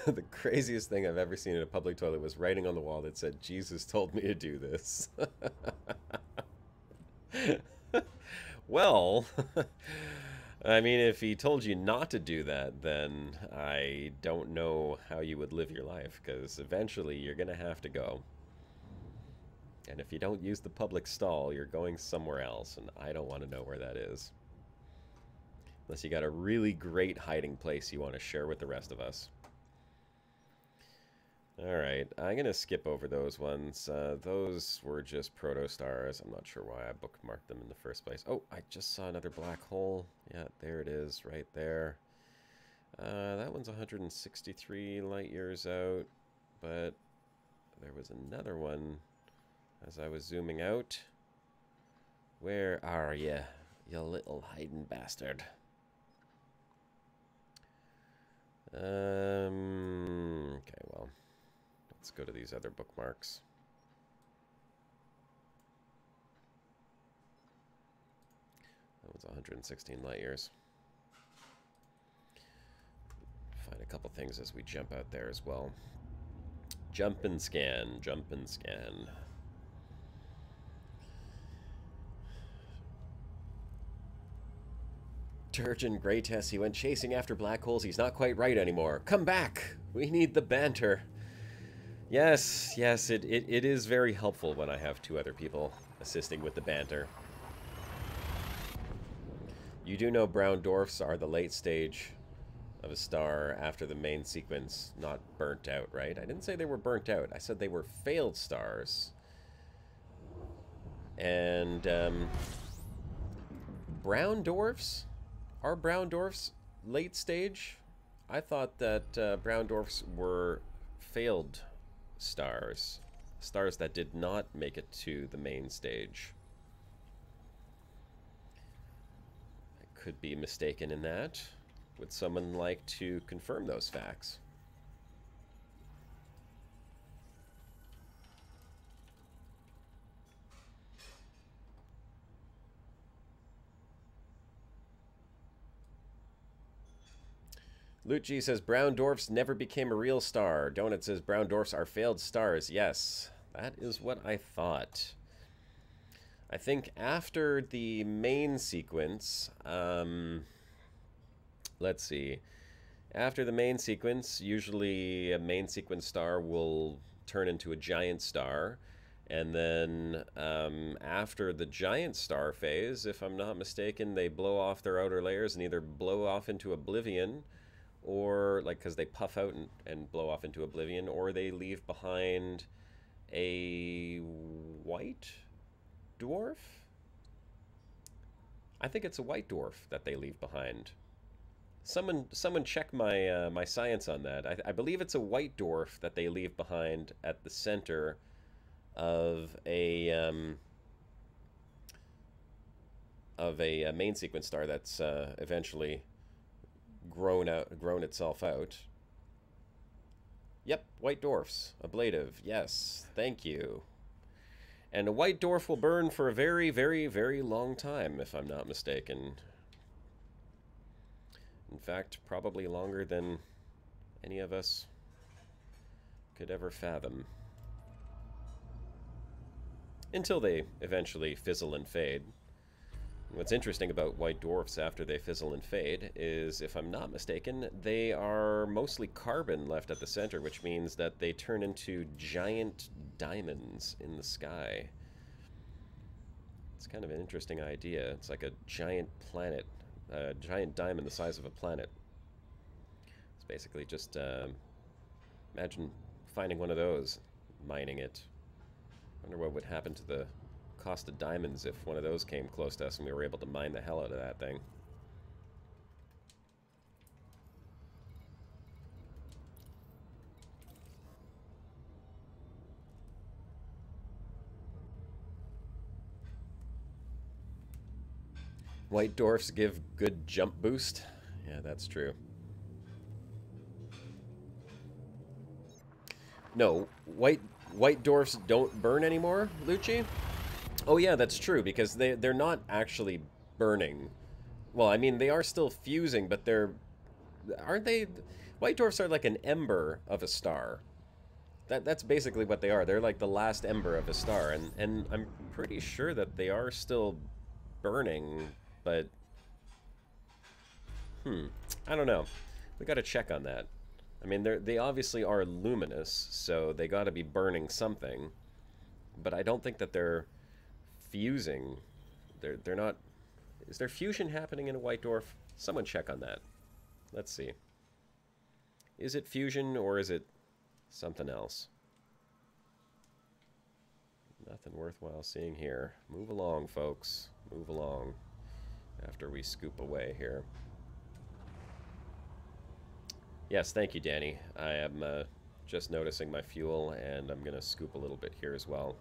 The craziest thing I've ever seen in a public toilet was writing on the wall that said, Jesus told me to do this. Well, I mean, if he told you not to do that, then I don't know how you would live your life, because eventually you're going to have to go. And if you don't use the public stall, you're going somewhere else, and I don't want to know where that is. Unless you got a really great hiding place you want to share with the rest of us. Alright, I'm going to skip over those ones. Those were just protostars. I'm not sure why I bookmarked them in the first place. Oh, I just saw another black hole. Yeah, there it is, right there. That one's 163 light years out, but there was another one as I was zooming out. Where are you? You little hiding bastard. Okay, well, let's go to these other bookmarks. That was 116 light years. Find a couple things as we jump out there as well. Jump and scan, jump and scan. Turgeon Greytest, he went chasing after black holes. He's not quite right anymore. Come back! We need the banter. Yes, yes, it is very helpful when I have two other people assisting with the banter. You do know brown dwarfs are the late stage of a star after the main sequence, not burnt out, right? I didn't say they were burnt out. I said they were failed stars. And brown dwarfs? Are brown dwarfs late stage? I thought that brown dwarfs were failed stars. Stars that did not make it to the main stage. I could be mistaken in that. Would someone like to confirm those facts? Lucci says brown dwarfs never became a real star. Donut says brown dwarfs are failed stars. Yes, that is what I thought. I think after the main sequence, let's see. After the main sequence, usually a main sequence star will turn into a giant star. And then after the giant star phase, if I'm not mistaken, they blow off their outer layers and either blow off into oblivion, or like because they puff out and blow off into oblivion, or they leave behind a white dwarf? I think it's a white dwarf that they leave behind. Someone check my my science on that. I believe it's a white dwarf that they leave behind at the center of a main sequence star that's eventually grown itself out. Yep, white dwarfs, ablative. Yes, thank you. And a white dwarf will burn for a very, very, very long time, if I'm not mistaken. In fact, probably longer than any of us could ever fathom. Until they eventually fizzle and fade. What's interesting about white dwarfs after they fizzle and fade is, if I'm not mistaken, they are mostly carbon left at the center, which means that they turn into giant diamonds in the sky. It's kind of an interesting idea. It's like a giant planet, a giant diamond the size of a planet. It's basically just, imagine finding one of those, mining it. Wonder what would happen to the cost of diamonds if one of those came close to us and we were able to mine the hell out of that thing. White dwarfs give good jump boost. Yeah, that's true. No, white dwarfs don't burn anymore, Lucci? Oh yeah, that's true, because they're not actually burning. Well, I mean, they are still fusing, but aren't they? White dwarfs are like an ember of a star. That's basically what they are. They're like the last ember of a star, and I'm pretty sure that they are still burning, but I don't know. We got to check on that. I mean, they obviously are luminous, so they got to be burning something, but I don't think that they're fusing. They're not. Is there fusion happening in a white dwarf? Someone check on that. Let's see. Is it fusion or is it something else? Nothing worthwhile seeing here. Move along, folks. Move along after we scoop away here. Yes, thank you, Danny. I am just noticing my fuel, and I'm going to scoop a little bit here as well.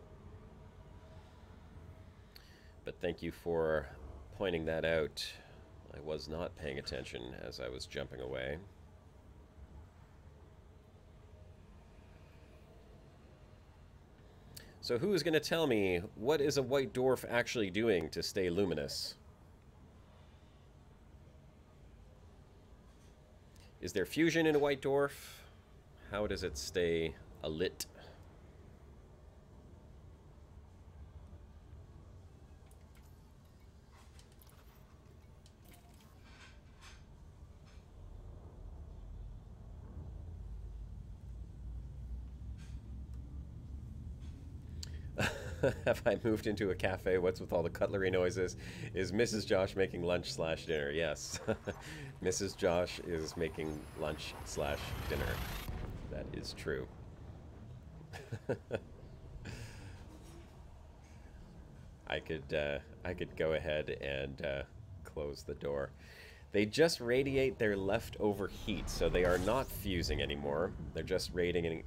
But thank you for pointing that out. I was not paying attention as I was jumping away. So who is going to tell me what is a white dwarf actually doing to stay luminous? Is there fusion in a white dwarf? How does it stay alit? Have I moved into a cafe? What's with all the cutlery noises? Is Mrs. Josh making lunch / dinner? Yes. Mrs. Josh is making lunch / dinner. That is true. I could go ahead and close the door. They just radiate their leftover heat, so they are not fusing anymore. They're just radiating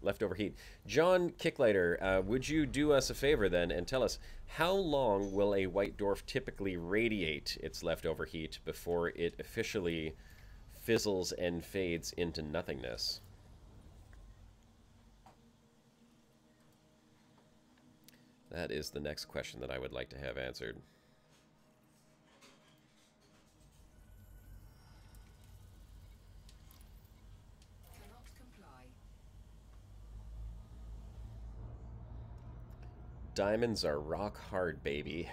leftover heat. John Kicklighter, would you do us a favor then and tell us how long will a white dwarf typically radiate its leftover heat before it officially fizzles and fades into nothingness? That is the next question that I would like to have answered. Diamonds are rock hard, baby.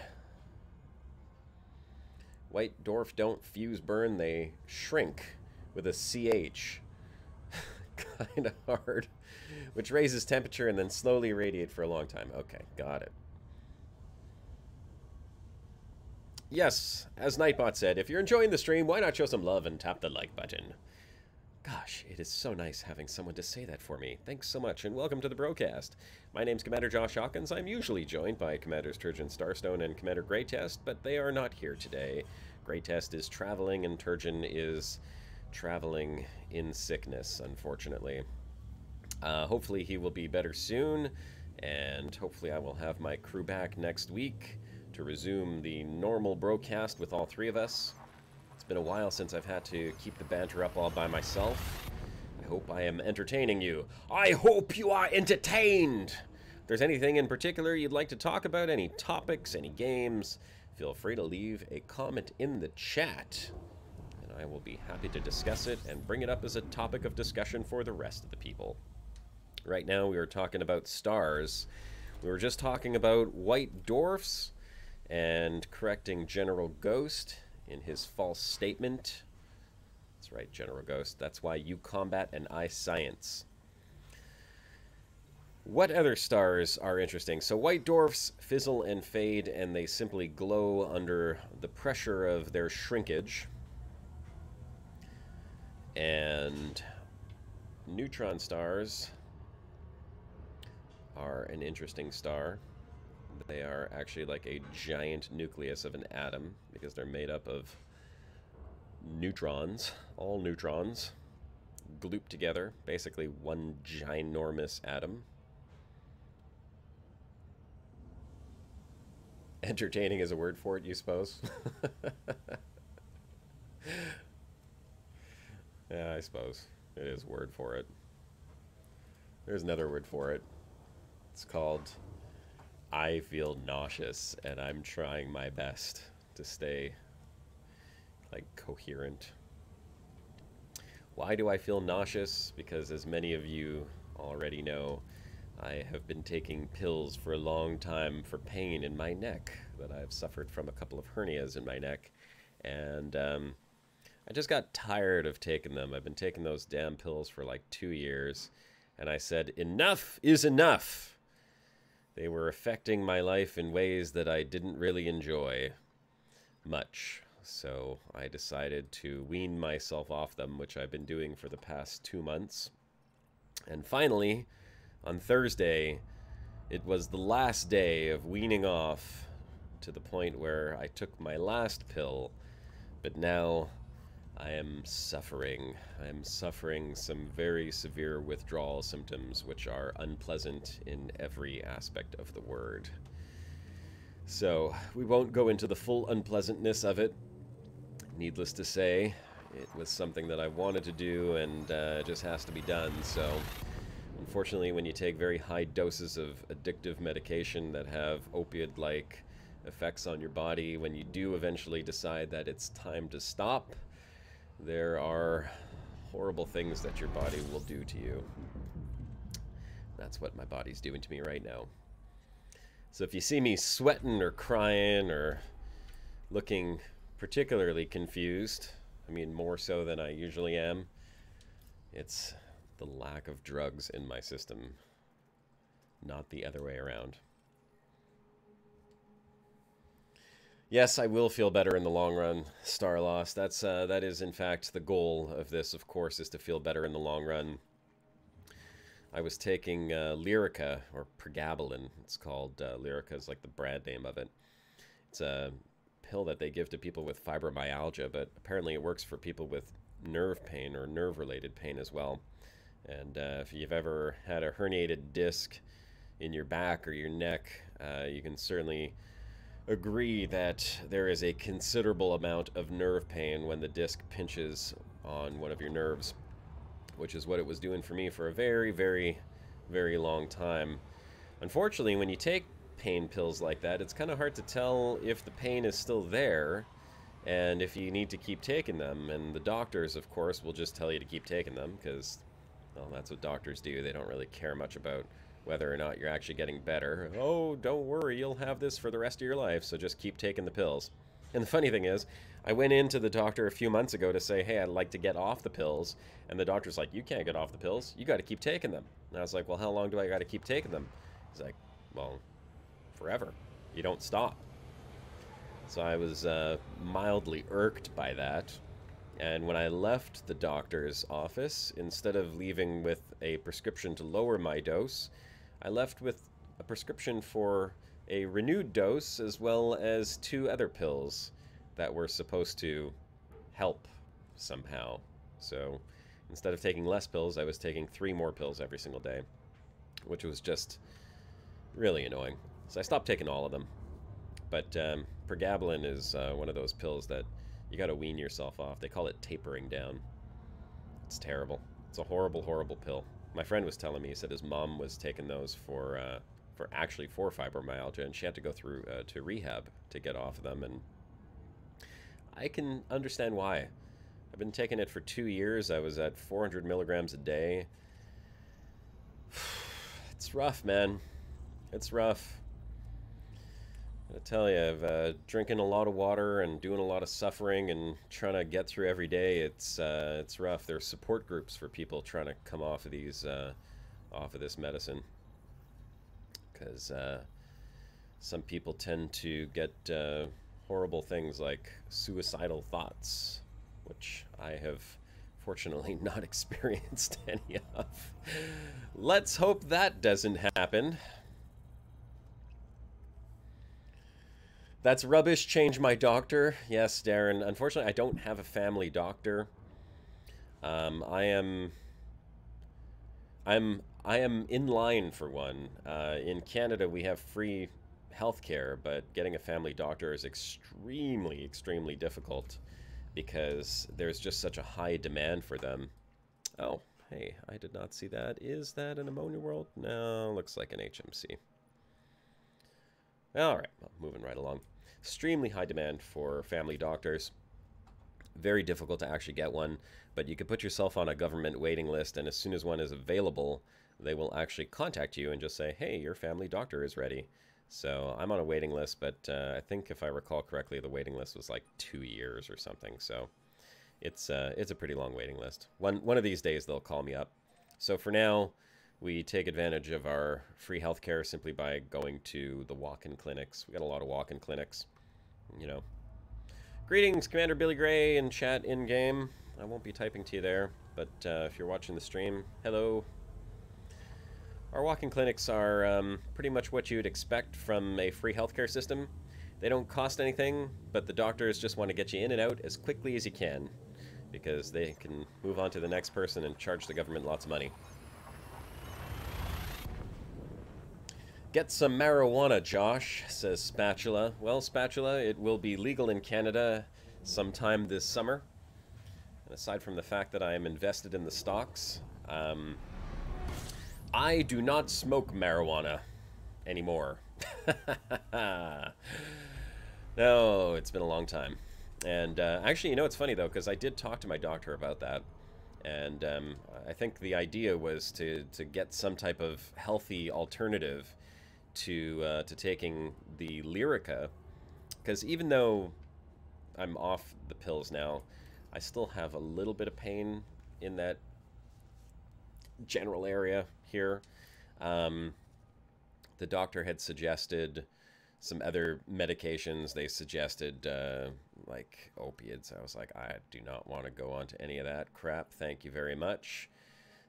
White dwarf don't fuse burn, they shrink with a CH. Kind of hard. Which raises temperature and then slowly radiate for a long time. Okay, got it. Yes, as Nightbot said, if you're enjoying the stream, why not show some love and tap the like button? Gosh, it is so nice having someone to say that for me. Thanks so much, and welcome to the Brocast. My name's Commander Josh Hawkins. I'm usually joined by Commanders Turgeon Starstone and Commander Greytest, but they are not here today. Greytest is traveling, and Turgeon is traveling in sickness, unfortunately. Hopefully he will be better soon, and hopefully I will have my crew back next week to resume the normal Brocast with all three of us. It's been a while since I've had to keep the banter up all by myself. I hope I am entertaining you. I hope you are entertained! If there's anything in particular you'd like to talk about, any topics, any games, feel free to leave a comment in the chat, and I will be happy to discuss it and bring it up as a topic of discussion for the rest of the people. Right now we are talking about stars. We were just talking about white dwarfs and correcting General Ghost in his false statement. That's right, General Ghost. That's why you combat and I science. What other stars are interesting? So white dwarfs fizzle and fade, and they simply glow under the pressure of their shrinkage. And neutron stars are an interesting star. They are actually like a giant nucleus of an atom because they're made up of neutrons, all neutrons, glooped together, basically one ginormous atom. Entertaining is a word for it, you suppose? Yeah, I suppose it is a word for it. There's another word for it. It's called I feel nauseous, and I'm trying my best to stay like coherent. Why do I feel nauseous? Because as many of you already know, I have been taking pills for a long time for pain in my neck that I've suffered from a couple of hernias in my neck, and I just got tired of taking them. I've been taking those damn pills for like 2 years, and I said, enough is enough. They were affecting my life in ways that I didn't really enjoy much. So I decided to wean myself off them, which I've been doing for the past 2 months. And finally, on Thursday, it was the last day of weaning off to the point where I took my last pill. But now I am suffering. I am suffering some very severe withdrawal symptoms, which are unpleasant in every aspect of the word. So we won't go into the full unpleasantness of it. Needless to say, it was something that I wanted to do, and it just has to be done. So unfortunately, when you take very high doses of addictive medication that have opiate-like effects on your body, when you do eventually decide that it's time to stop, there are horrible things that your body will do to you. That's what my body's doing to me right now. So if you see me sweating or crying or looking particularly confused, I mean more so than I usually am, it's the lack of drugs in my system, not the other way around. Yes, I will feel better in the long run, Starlost. That is in fact the goal of this, of course, is to feel better in the long run. I was taking Lyrica, or Pregabalin, it's called. Lyrica is like the brand name of it. It's a pill that they give to people with fibromyalgia, but apparently it works for people with nerve pain or nerve-related pain as well. And if you've ever had a herniated disc in your back or your neck, you can certainly agree that there is a considerable amount of nerve pain when the disc pinches on one of your nerves, which is what it was doing for me for a very, very, very long time. Unfortunately, when you take pain pills like that, it's kind of hard to tell if the pain is still there and if you need to keep taking them. And the doctors, of course, will just tell you to keep taking them because, well, that's what doctors do. They don't really care much about whether or not you're actually getting better. Oh, don't worry, you'll have this for the rest of your life, so just keep taking the pills. And the funny thing is, I went into the doctor a few months ago to say, hey, I'd like to get off the pills. And the doctor's like, you can't get off the pills. You got to keep taking them. And I was like, well, how long do I got to keep taking them? He's like, well, forever. You don't stop. So I was mildly irked by that. And when I left the doctor's office, instead of leaving with a prescription to lower my dose, I left with a prescription for a renewed dose as well as 2 other pills that were supposed to help somehow. So instead of taking less pills, I was taking 3 more pills every single day, which was just really annoying. So I stopped taking all of them. But Pregabalin is one of those pills that you got to wean yourself off. They call it tapering down. It's terrible. It's a horrible, horrible pill. My friend was telling me, he said his mom was taking those for fibromyalgia, and she had to go through to rehab to get off of them, and I can understand why. I've been taking it for 2 years. I was at 400 milligrams a day. It's rough, man. It's rough. I tell you, I've drinking a lot of water and doing a lot of suffering and trying to get through every day. It's rough. There's support groups for people trying to come off of these off of this medicine, because some people tend to get horrible things like suicidal thoughts, which I have fortunately not experienced any of. Let's hope that doesn't happen. That's rubbish. Change my doctor. Yes, Darren. Unfortunately, I don't have a family doctor. I am in line for one. In Canada, we have free healthcare, but getting a family doctor is extremely, extremely difficult because there's just such a high demand for them. Oh, hey, I did not see that. Is that an ammonia world? No, looks like an HMC. All right, well, moving right along. Extremely high demand for family doctors. Very difficult to actually get one, but you can put yourself on a government waiting list, and as soon as one is available, they will actually contact you and just say, hey, your family doctor is ready. So I'm on a waiting list, but I think if I recall correctly, the waiting list was like 2 years or something. So it's a pretty long waiting list. One of these days, they'll call me up. So for now, we take advantage of our free healthcare simply by going to the walk-in clinics. We got a lot of walk-in clinics, you know. Greetings, Commander Billy Gray in chat in-game. I won't be typing to you there, but if you're watching the stream, hello. Our walk-in clinics are pretty much what you'd expect from a free healthcare system. They don't cost anything, but the doctors just want to get you in and out as quickly as you can, because they can move on to the next person and charge the government lots of money. Get some marijuana, Josh, says Spatula. Well, Spatula, it will be legal in Canada sometime this summer. And aside from the fact that I am invested in the stocks, I do not smoke marijuana anymore. No, it's been a long time. And actually, you know, it's funny, though, because I did talk to my doctor about that. And I think the idea was to get some type of healthy alternative to taking the Lyrica, because even though I'm off the pills now, I still have a little bit of pain in that general area here. The doctor had suggested some other medications. They suggested like opiates. I was like, I do not want to go on to any of that crap. Thank you very much.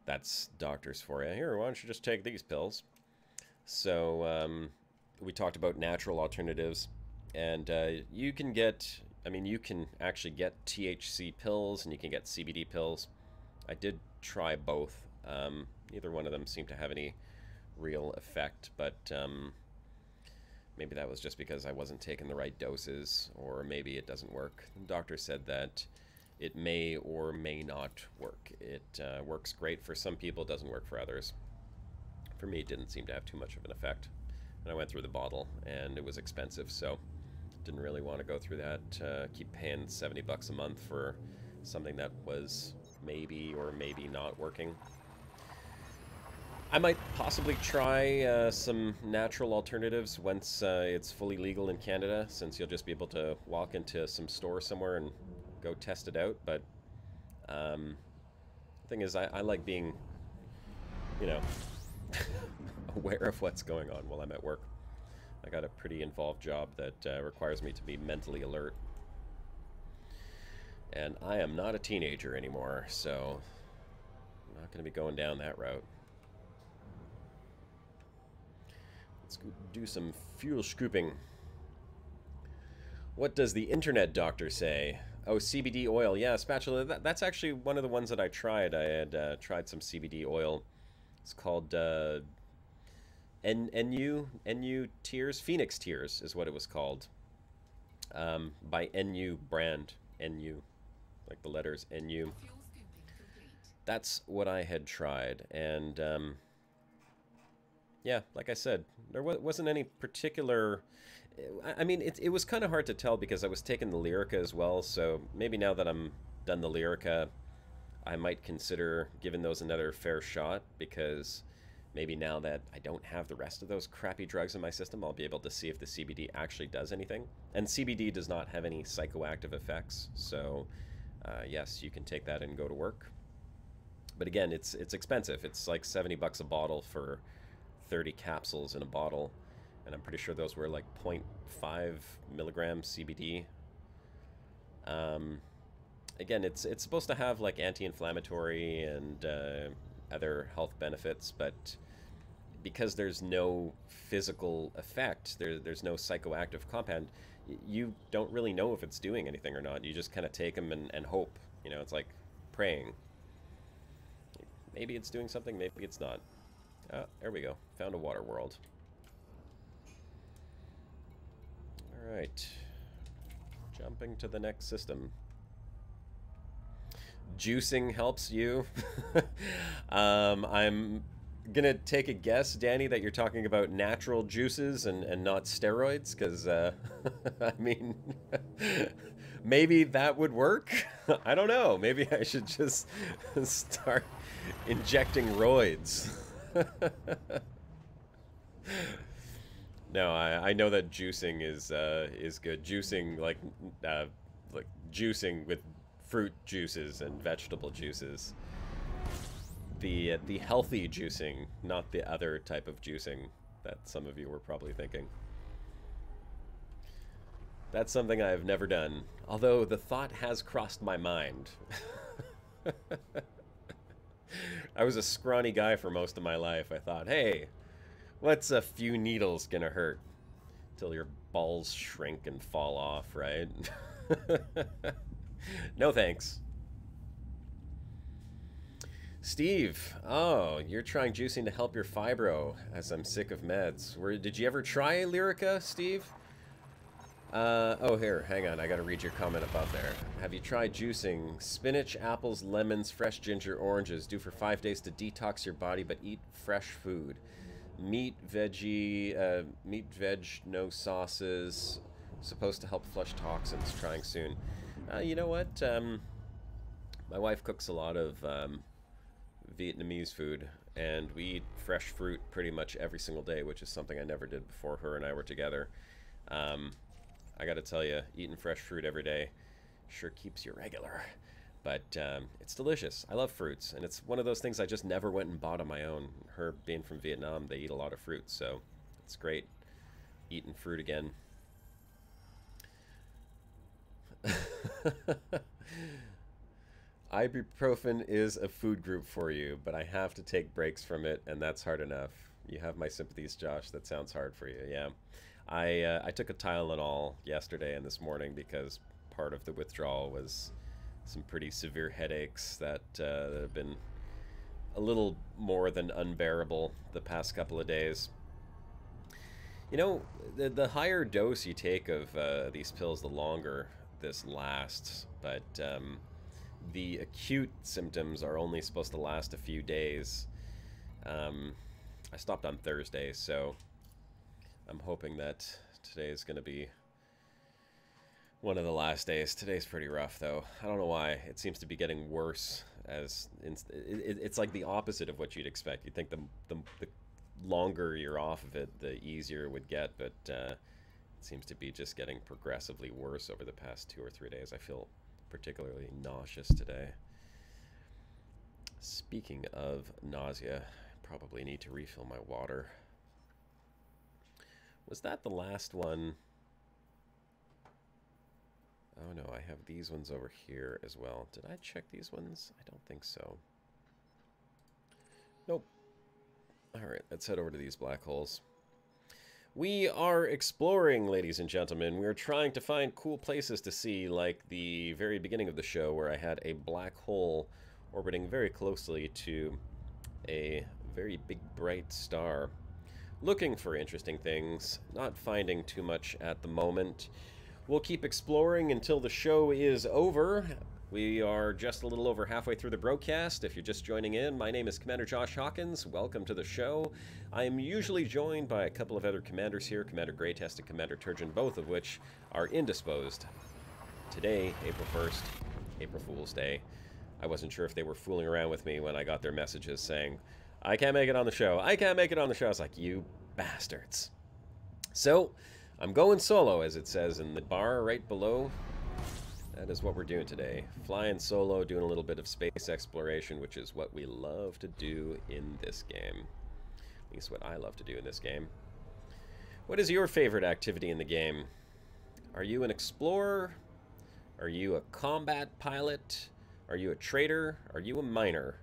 That's doctors for you. Here, why don't you just take these pills? So we talked about natural alternatives, and you can get, I mean, you can actually get THC pills and you can get CBD pills. I did try both. Neither one of them seemed to have any real effect, but maybe that was just because I wasn't taking the right doses, or maybe it doesn't work. The doctor said that it may or may not work. It works great for some people, doesn't work for others. For me, it didn't seem to have too much of an effect. And I went through the bottle, and it was expensive, so didn't really want to go through that. Keep paying $70 a month for something that was maybe or maybe not working. I might possibly try some natural alternatives once it's fully legal in Canada, since you'll just be able to walk into some store somewhere and go test it out. But the thing is, I like being, you know, aware of what's going on while I'm at work. I got a pretty involved job that requires me to be mentally alert. And I am not a teenager anymore, so I'm not going to be going down that route. Let's do some fuel scooping. What does the internet doctor say? Oh, CBD oil. Yeah, Spatula. That's actually one of the ones that I tried. I had tried some CBD oil. It's called NU Tears. Phoenix Tears is what it was called. By NU brand. NU. Like the letters NU. That's what I had tried. And yeah, like I said, there wasn't any particular... I mean, it was kind of hard to tell because I was taking the Lyrica as well, so maybe now that I'm done the Lyrica, I might consider giving those another fair shot, because maybe now that I don't have the rest of those crappy drugs in my system, I'll be able to see if the CBD actually does anything. And CBD does not have any psychoactive effects, so yes, you can take that and go to work. But again, it's expensive. It's like $70 a bottle for 30 capsules in a bottle. And I'm pretty sure those were like 0.5 milligram CBD. Again, it's supposed to have like anti-inflammatory and other health benefits, but because there's no physical effect, there's no psychoactive compound, you don't really know if it's doing anything or not. You just kind of take them and hope. You know, it's like praying. Maybe it's doing something, maybe it's not. Oh, there we go. Found a water world. Alright, jumping to the next system. Juicing helps you. I'm gonna take a guess, Danny, that you're talking about natural juices and not steroids, because I mean, maybe that would work. I don't know. Maybe I should just start injecting roids. No, I know that juicing is good. Juicing like juicing with fruit juices and vegetable juices. The healthy juicing, not the other type of juicing that some of you were probably thinking. That's something I've never done, although the thought has crossed my mind. I was a scrawny guy for most of my life. I thought, hey, what's a few needles gonna hurt? Till your balls shrink and fall off, right? No thanks. Steve, oh, you're trying juicing to help your fibro, as I'm sick of meds. Did you ever try Lyrica, Steve? Oh, here, hang on, I gotta read your comment above there. Have you tried juicing? Spinach, apples, lemons, fresh ginger, oranges. Do for 5 days to detox your body, but eat fresh food. Meat, veg, no sauces. Supposed to help flush toxins, trying soon. You know what? My wife cooks a lot of Vietnamese food, and we eat fresh fruit pretty much every single day, which is something I never did before her and I were together. I gotta tell you, eating fresh fruit every day sure keeps you regular. But it's delicious. I love fruits, and it's one of those things I just never went and bought on my own. Her being from Vietnam, they eat a lot of fruit, so it's great eating fruit again. Ibuprofen is a food group for you, but I have to take breaks from it, and that's hard enough. You have my sympathies, Josh. That sounds hard for you, yeah. I took a Tylenol yesterday and this morning because part of the withdrawal was some pretty severe headaches that have been a little more than unbearable the past couple of days. You know, the higher dose you take of these pills, the longer this lasts, but the acute symptoms are only supposed to last a few days. I stopped on Thursday, so I'm hoping that today is going to be one of the last days. Today's pretty rough, though. I don't know why. It seems to be getting worse. It's like the opposite of what you'd expect. You'd think the longer you're off of it, the easier it would get, but it seems to be just getting progressively worse over the past 2 or 3 days. I feel particularly nauseous today. Speaking of nausea, I probably need to refill my water. Was that the last one? Oh no, I have these ones over here as well. Did I check these ones? I don't think so. Nope. Alright, let's head over to these black holes. We are exploring, ladies and gentlemen. We're trying to find cool places to see, like the very beginning of the show where I had a black hole orbiting very closely to a very big bright star. Looking for interesting things, not finding too much at the moment. We'll keep exploring until the show is over. We are just a little over halfway through the broadcast. If you're just joining in, my name is Commander Josh Hawkins. Welcome to the show. I am usually joined by a couple of other commanders here, Commander Greatest and Commander Turgeon, both of which are indisposed. Today, April 1st, April Fool's Day. I wasn't sure if they were fooling around with me when I got their messages saying, I can't make it on the show. I can't make it on the show. I was like, you bastards. So, I'm going solo, as it says in the bar right below. That is what we're doing today. Flying solo, doing a little bit of space exploration, which is what we love to do in this game. At least what I love to do in this game. What is your favorite activity in the game? Are you an explorer? Are you a combat pilot? Are you a trader? Are you a miner?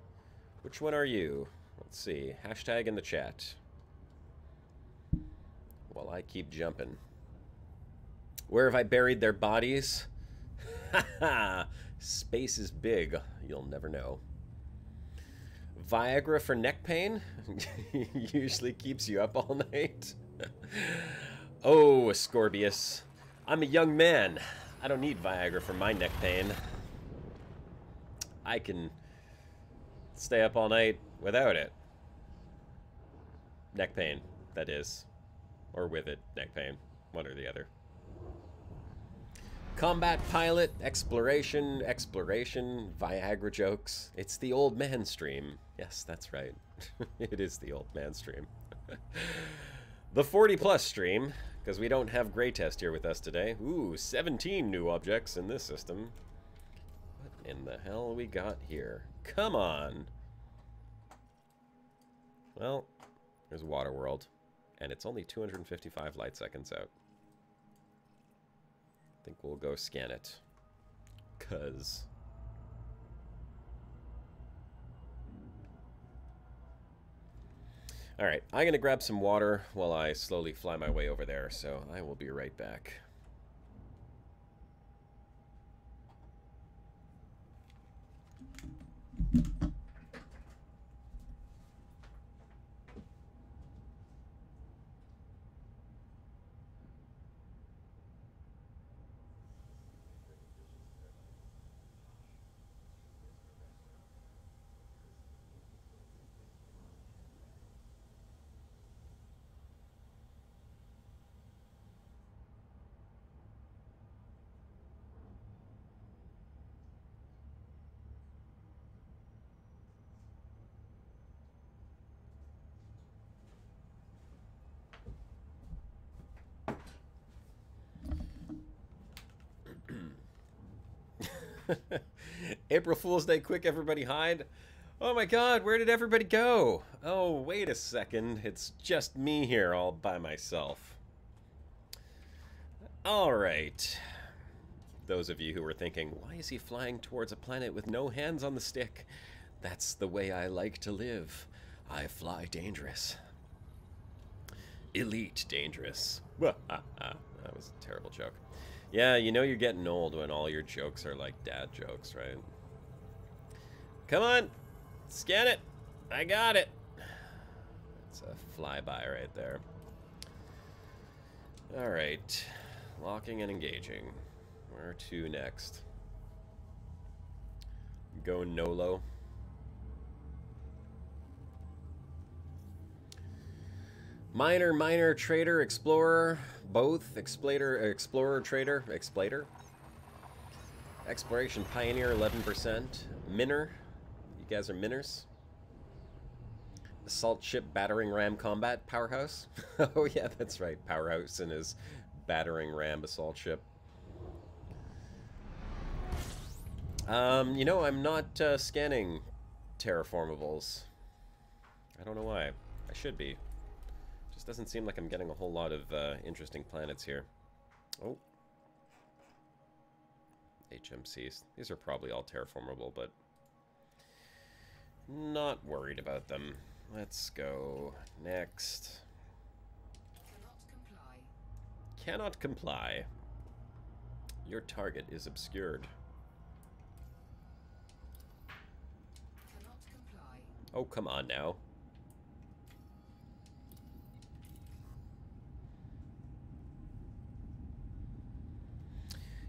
Which one are you? Let's see. Hashtag in the chat. While I keep jumping. Where have I buried their bodies? Haha! Space is big. You'll never know. Viagra for neck pain? Usually keeps you up all night. Oh, Scorpius. I'm a young man. I don't need Viagra for my neck pain. I can stay up all night without it. Neck pain, that is. Or with it, neck pain. One or the other. Combat pilot, exploration, Viagra jokes. It's the old man stream. Yes, that's right. It is the old man stream. The 40+ stream, because we don't have Greatest here with us today. Ooh, 17 new objects in this system. What in the hell we got here? Come on. Well, there's Waterworld, and it's only 255 light seconds out. I think we'll go scan it. 'Cause... Alright, I'm going to grab some water while I slowly fly my way over there, so I will be right back. April Fool's Day, quick, everybody hide. Oh my god, where did everybody go? Oh, wait a second. It's just me here all by myself. Alright. Those of you who were thinking, why is he flying towards a planet with no hands on the stick? That's the way I like to live. I fly dangerous. Elite dangerous. That was a terrible joke. Yeah, you know you're getting old when all your jokes are like dad jokes, right? Come on! Scan it! I got it! It's a flyby right there. Alright. Locking and engaging. Where to next? Go Nolo. Miner, trader, explorer, both. Explorer, trader, exploiter. Exploration pioneer, 11%. Minner. You guys are minners. Assault ship, battering ram combat, powerhouse. Oh yeah, that's right. Powerhouse and his battering ram assault ship. You know, I'm not scanning terraformables. I don't know why. I should be. Just doesn't seem like I'm getting a whole lot of interesting planets here. Oh. HMCs. These are probably all terraformable, but not worried about them. Let's go next. Cannot comply. Your target is obscured. Oh, come on now.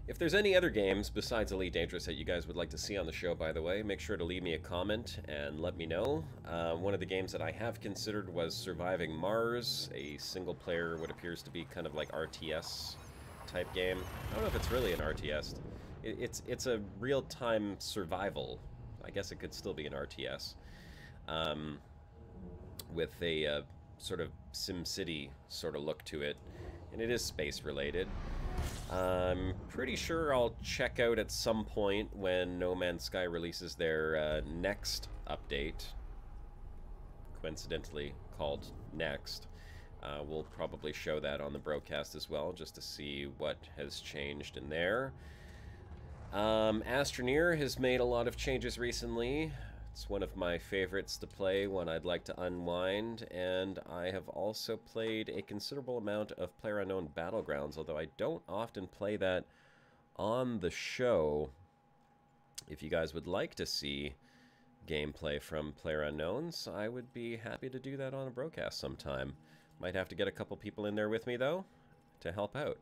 If there's any other games besides Elite Dangerous that you guys would like to see on the show, by the way, make sure to leave me a comment and let me know. One of the games that I have considered was Surviving Mars, a single-player, what appears to be kind of like RTS type game. I don't know if it's really an RTS. It's a real-time survival. I guess it could still be an RTS. With a sort of SimCity sort of look to it, and it is space-related. I'm pretty sure I'll check out at some point when No Man's Sky releases their next update, coincidentally called Next. We'll probably show that on the Brocast as well, just to see what has changed in there. Astroneer has made a lot of changes recently. It's one of my favorites to play when I'd like to unwind, and I have also played a considerable amount of PlayerUnknown Battlegrounds, although I don't often play that on the show. If you guys would like to see gameplay from PlayerUnknowns, I would be happy to do that on a Brocast sometime. Might have to get a couple people in there with me, though, to help out.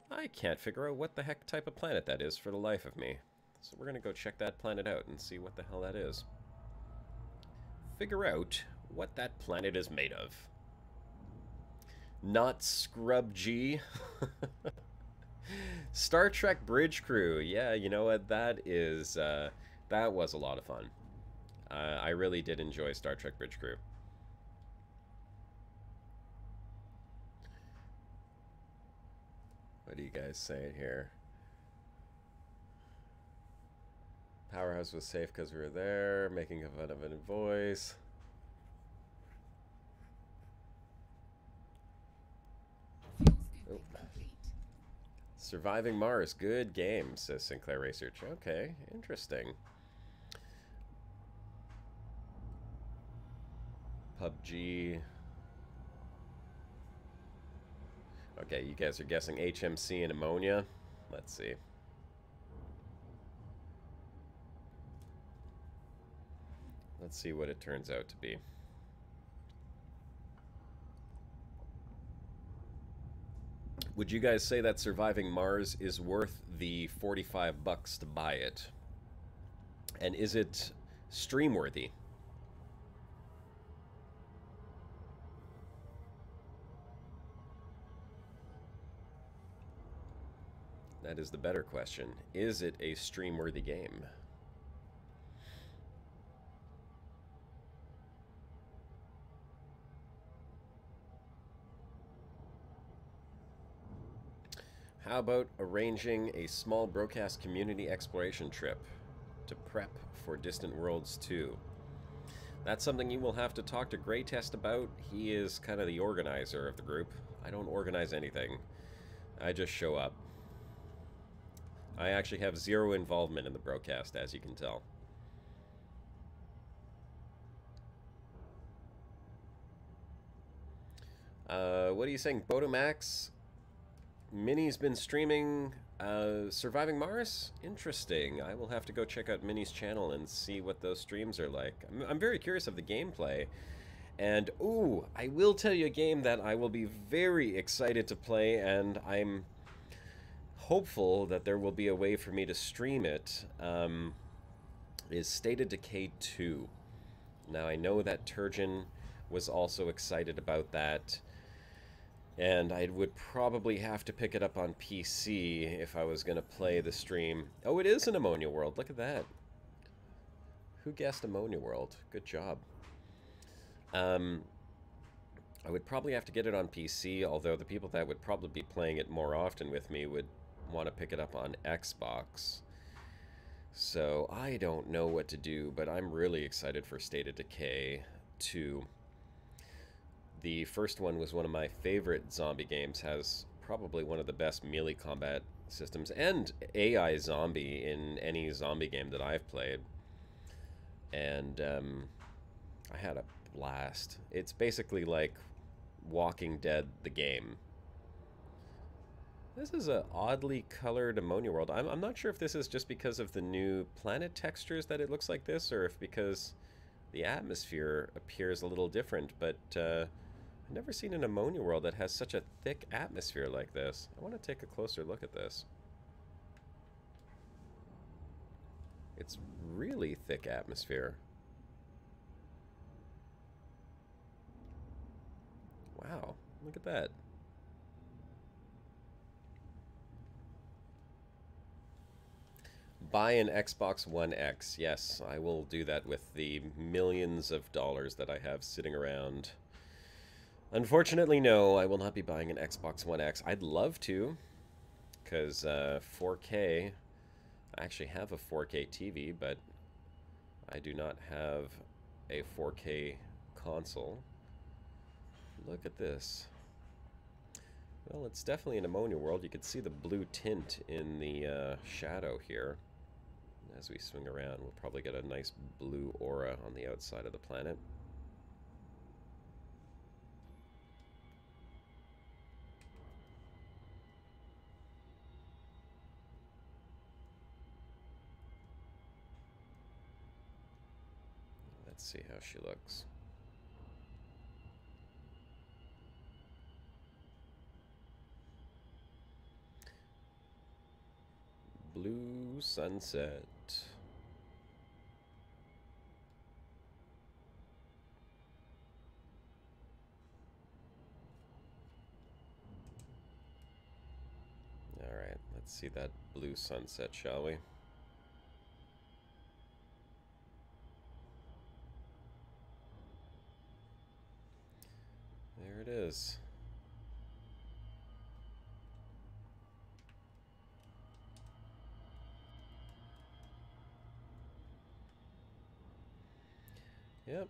I can't figure out what the heck type of planet that is for the life of me. So we're going to go check that planet out and see what the hell that is. Figure out what that planet is made of. Not Scrub G. Star Trek Bridge Crew. Yeah, you know what? That is, that was a lot of fun. I really did enjoy Star Trek Bridge Crew. What are you guys saying here? Powerhouse was safe because we were there, making fun of a voice. Oh. Surviving Mars, good game, says Sinclair Research. Okay, interesting. PUBG. Okay, you guys are guessing HMC and ammonia. Let's see. Let's see what it turns out to be. Would you guys say that Surviving Mars is worth the $45 to buy it? And is it stream worthy? That is the better question. Is it a stream worthy game? How about arranging a small Brocast community exploration trip to prep for Distant Worlds 2? That's something you will have to talk to Greytest about. He is kind of the organizer of the group. I don't organize anything. I just show up. I actually have zero involvement in the Brocast, as you can tell. What are you saying, Botomax? Minnie's been streaming Surviving Mars? Interesting. I will have to go check out Minnie's channel and see what those streams are like. I'm very curious of the gameplay. And, ooh, I will tell you a game that I will be very excited to play, and I'm hopeful that there will be a way for me to stream it, is State of Decay 2. Now, I know that Turgeon was also excited about that, and I would probably have to pick it up on PC if I was going to play the stream. Oh, it is an Ammonia World. Look at that. Who guessed Ammonia World? Good job. I would probably have to get it on PC, although the people that would probably be playing it more often with me would want to pick it up on Xbox. So I don't know what to do, but I'm really excited for State of Decay 2. The first one was one of my favorite zombie games, has probably one of the best melee combat systems, and AI zombie in any zombie game that I've played. And I had a blast. It's basically like Walking Dead, the game. This is an oddly colored Ammonia World. I'm not sure if this is just because of the new planet textures that it looks like this, or if because the atmosphere appears a little different, but I've never seen an Ammonia World that has such a thick atmosphere like this. I want to take a closer look at this. It's really thick atmosphere. Wow, look at that. Buy an Xbox One X. Yes, I will do that with the millions of dollars that I have sitting around. Unfortunately, no, I will not be buying an Xbox One X. I'd love to, because 4K, I actually have a 4K TV, but I do not have a 4K console. Look at this. Well, it's definitely an Ammonia World. You can see the blue tint in the shadow here. As we swing around, we'll probably get a nice blue aura on the outside of the planet. Let's see how she looks. Blue sunset. All right, let's see that blue sunset, shall we? There it is. Yep.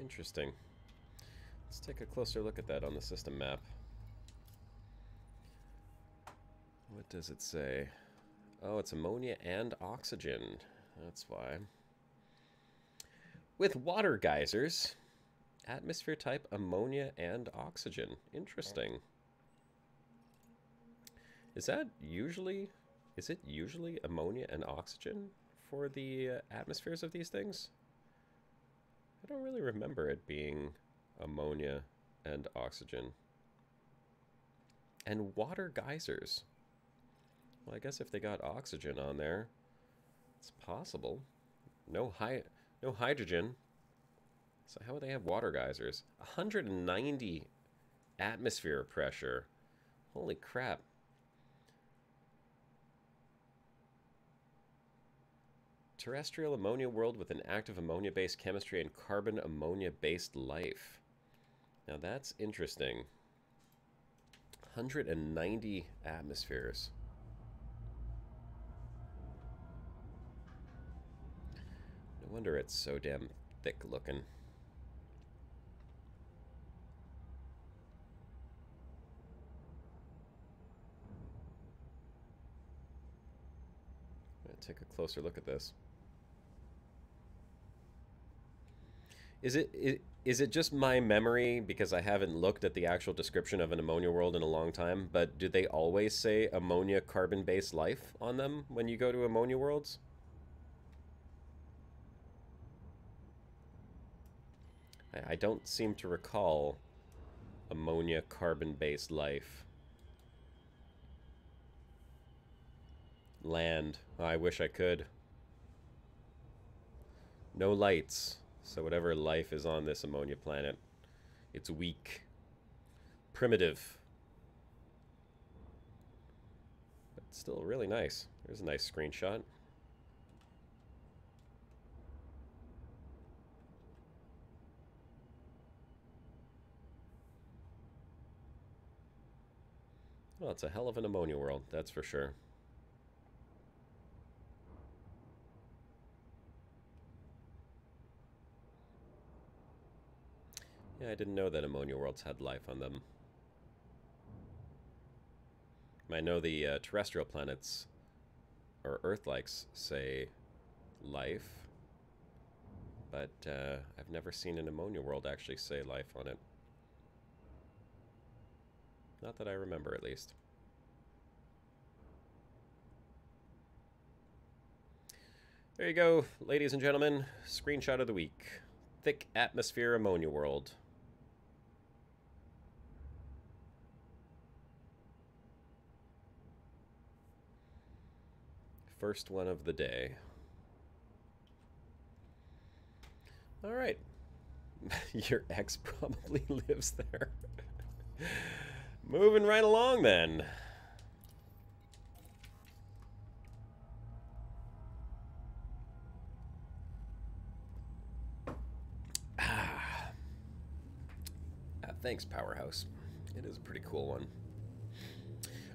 Interesting. Let's take a closer look at that on the system map. What does it say? Oh, it's ammonia and oxygen. That's why. With water geysers. Atmosphere type ammonia and oxygen. Interesting. Is it usually ammonia and oxygen for the atmospheres of these things? I don't really remember it being ammonia and oxygen. And water geysers. Well, I guess if they got oxygen on there, it's possible. No hydrogen. So how would they have water geysers? 190 atmosphere pressure. Holy crap. Terrestrial ammonia world with an active ammonia-based chemistry and carbon ammonia-based life. Now that's interesting. 190 atmospheres. No wonder it's so damn thick looking. Take a closer look at this. Is it just my memory, because I haven't looked at the actual description of an ammonia world in a long time, but do they always say ammonia carbon-based life on them when you go to ammonia worlds? I don't seem to recall ammonia carbon-based life. Land. Oh, I wish I could. No lights. So whatever life is on this ammonia planet, it's weak. Primitive. But still really nice. There's a nice screenshot. Well, it's a hell of an ammonia world, that's for sure. Yeah, I didn't know that ammonia worlds had life on them. I know the terrestrial planets, or Earth-likes, say life, but I've never seen an ammonia world actually say life on it. Not that I remember, at least. There you go, ladies and gentlemen. Screenshot of the week. Thick atmosphere ammonia world. First one of the day. All right. Your ex probably lives there. Moving right along then. Thanks, Powerhouse. It is a pretty cool one.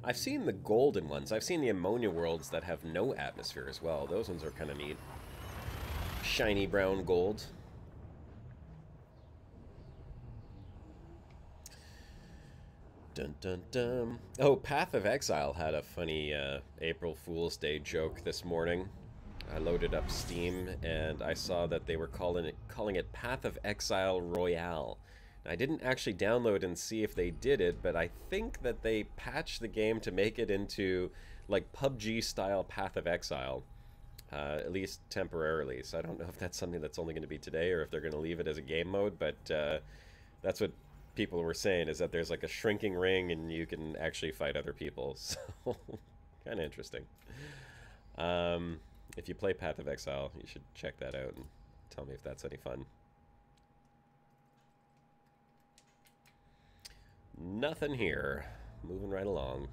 I've seen the golden ones. I've seen the ammonia worlds that have no atmosphere as well. Those ones are kind of neat. Shiny brown gold. Dun dun dun. Oh, Path of Exile had a funny April Fool's Day joke this morning. I loaded up Steam and I saw that they were calling it Path of Exile Royale. I didn't actually download and see if they did it, but I think that they patched the game to make it into like PUBG style Path of Exile, at least temporarily. So I don't know if that's something that's only going to be today or if they're going to leave it as a game mode, but that's what people were saying, is that there's like a shrinking ring and you can actually fight other people. So kind of interesting. If you play Path of Exile, you should check that out and tell me if that's any fun. Nothing here. Moving right along.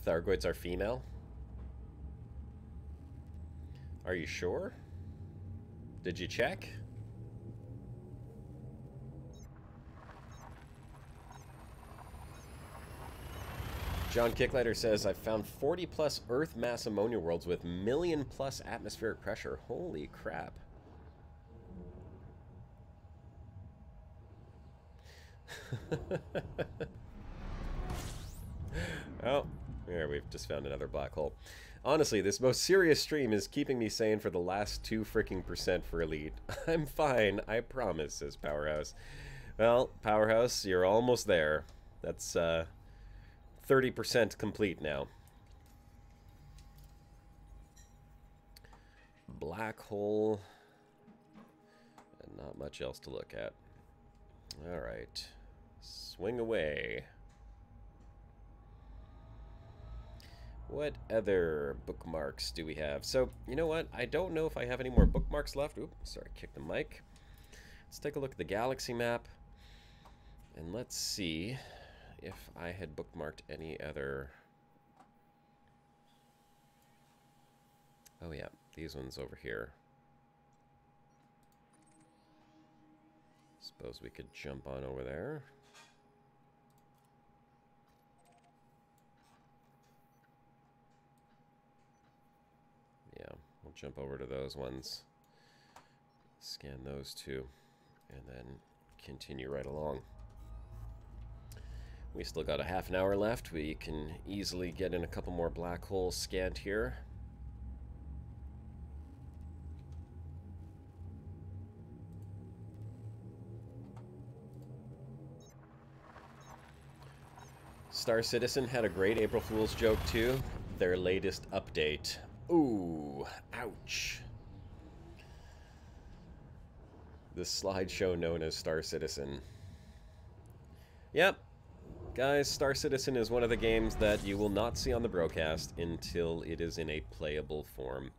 Thargoids are female? Are you sure? Did you check? John Kicklighter says, I've found 40 plus Earth mass ammonia worlds with million plus atmospheric pressure. Holy crap. Oh, there, we've just found another black hole. Honestly, this most serious stream is keeping me sane for the last 2 freaking percent for Elite. I'm fine, I promise, says Powerhouse. Well, Powerhouse, you're almost there. That's, 30% complete now. Black hole. And not much else to look at. Alright. Swing away. What other bookmarks do we have? So, you know what? I don't know if I have any more bookmarks left. Oops, sorry, kicked the mic. Let's take a look at the galaxy map. And let's see if I had bookmarked any other Oh yeah, these ones over here. Suppose we could jump on over there. Yeah, we'll jump over to those ones. Scan those two. And then continue right along. We still got a half an hour left. We can easily get in a couple more black holes scanned here. Star Citizen had a great April Fool's joke too. Their latest update. Ooh, ouch. The slideshow known as Star Citizen. Yep. Guys, Star Citizen is one of the games that you will not see on the Brocast until it is in a playable form.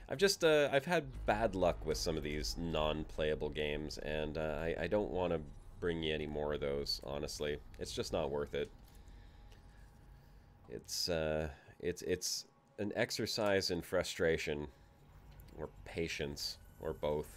I've had bad luck with some of these non-playable games, and I don't want to bring you any more of those, honestly. It's just not worth it. It's an exercise in frustration, or patience, or both.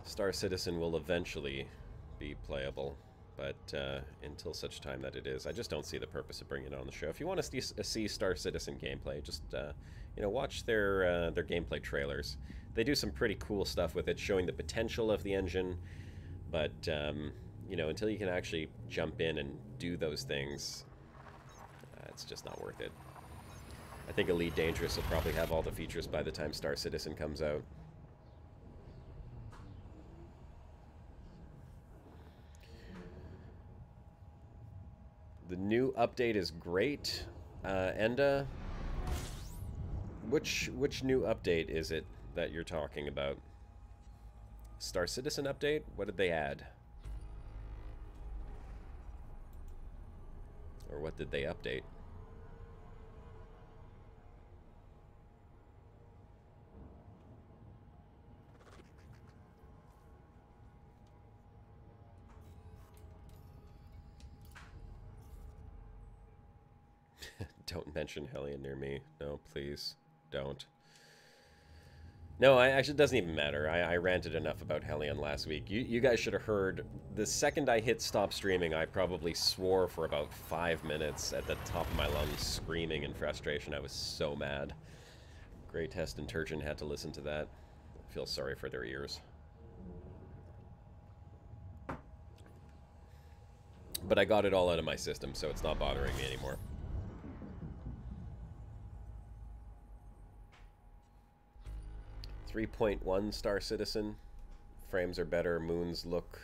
Star Citizen will eventually be playable, but until such time that it is, I just don't see the purpose of bringing it on the show. If you want to see Star Citizen gameplay, just you know, watch their gameplay trailers. They do some pretty cool stuff with it, showing the potential of the engine, but you know, until you can actually jump in and do those things, it's just not worth it. I think Elite Dangerous will probably have all the features by the time Star Citizen comes out. The new update is great. Enda, which new update is it that you're talking about? Star Citizen update? What did they add? Or what did they update? Don't mention Hellion near me. No, please. Don't. No, actually, it doesn't even matter. I ranted enough about Hellion last week. You guys should have heard. The second I hit stop streaming, I probably swore for about 5 minutes at the top of my lungs, screaming in frustration. I was so mad. Grey Test and Turgeon had to listen to that. I feel sorry for their ears. But I got it all out of my system, so it's not bothering me anymore. .1 Star Citizen. Frames are better. Moons look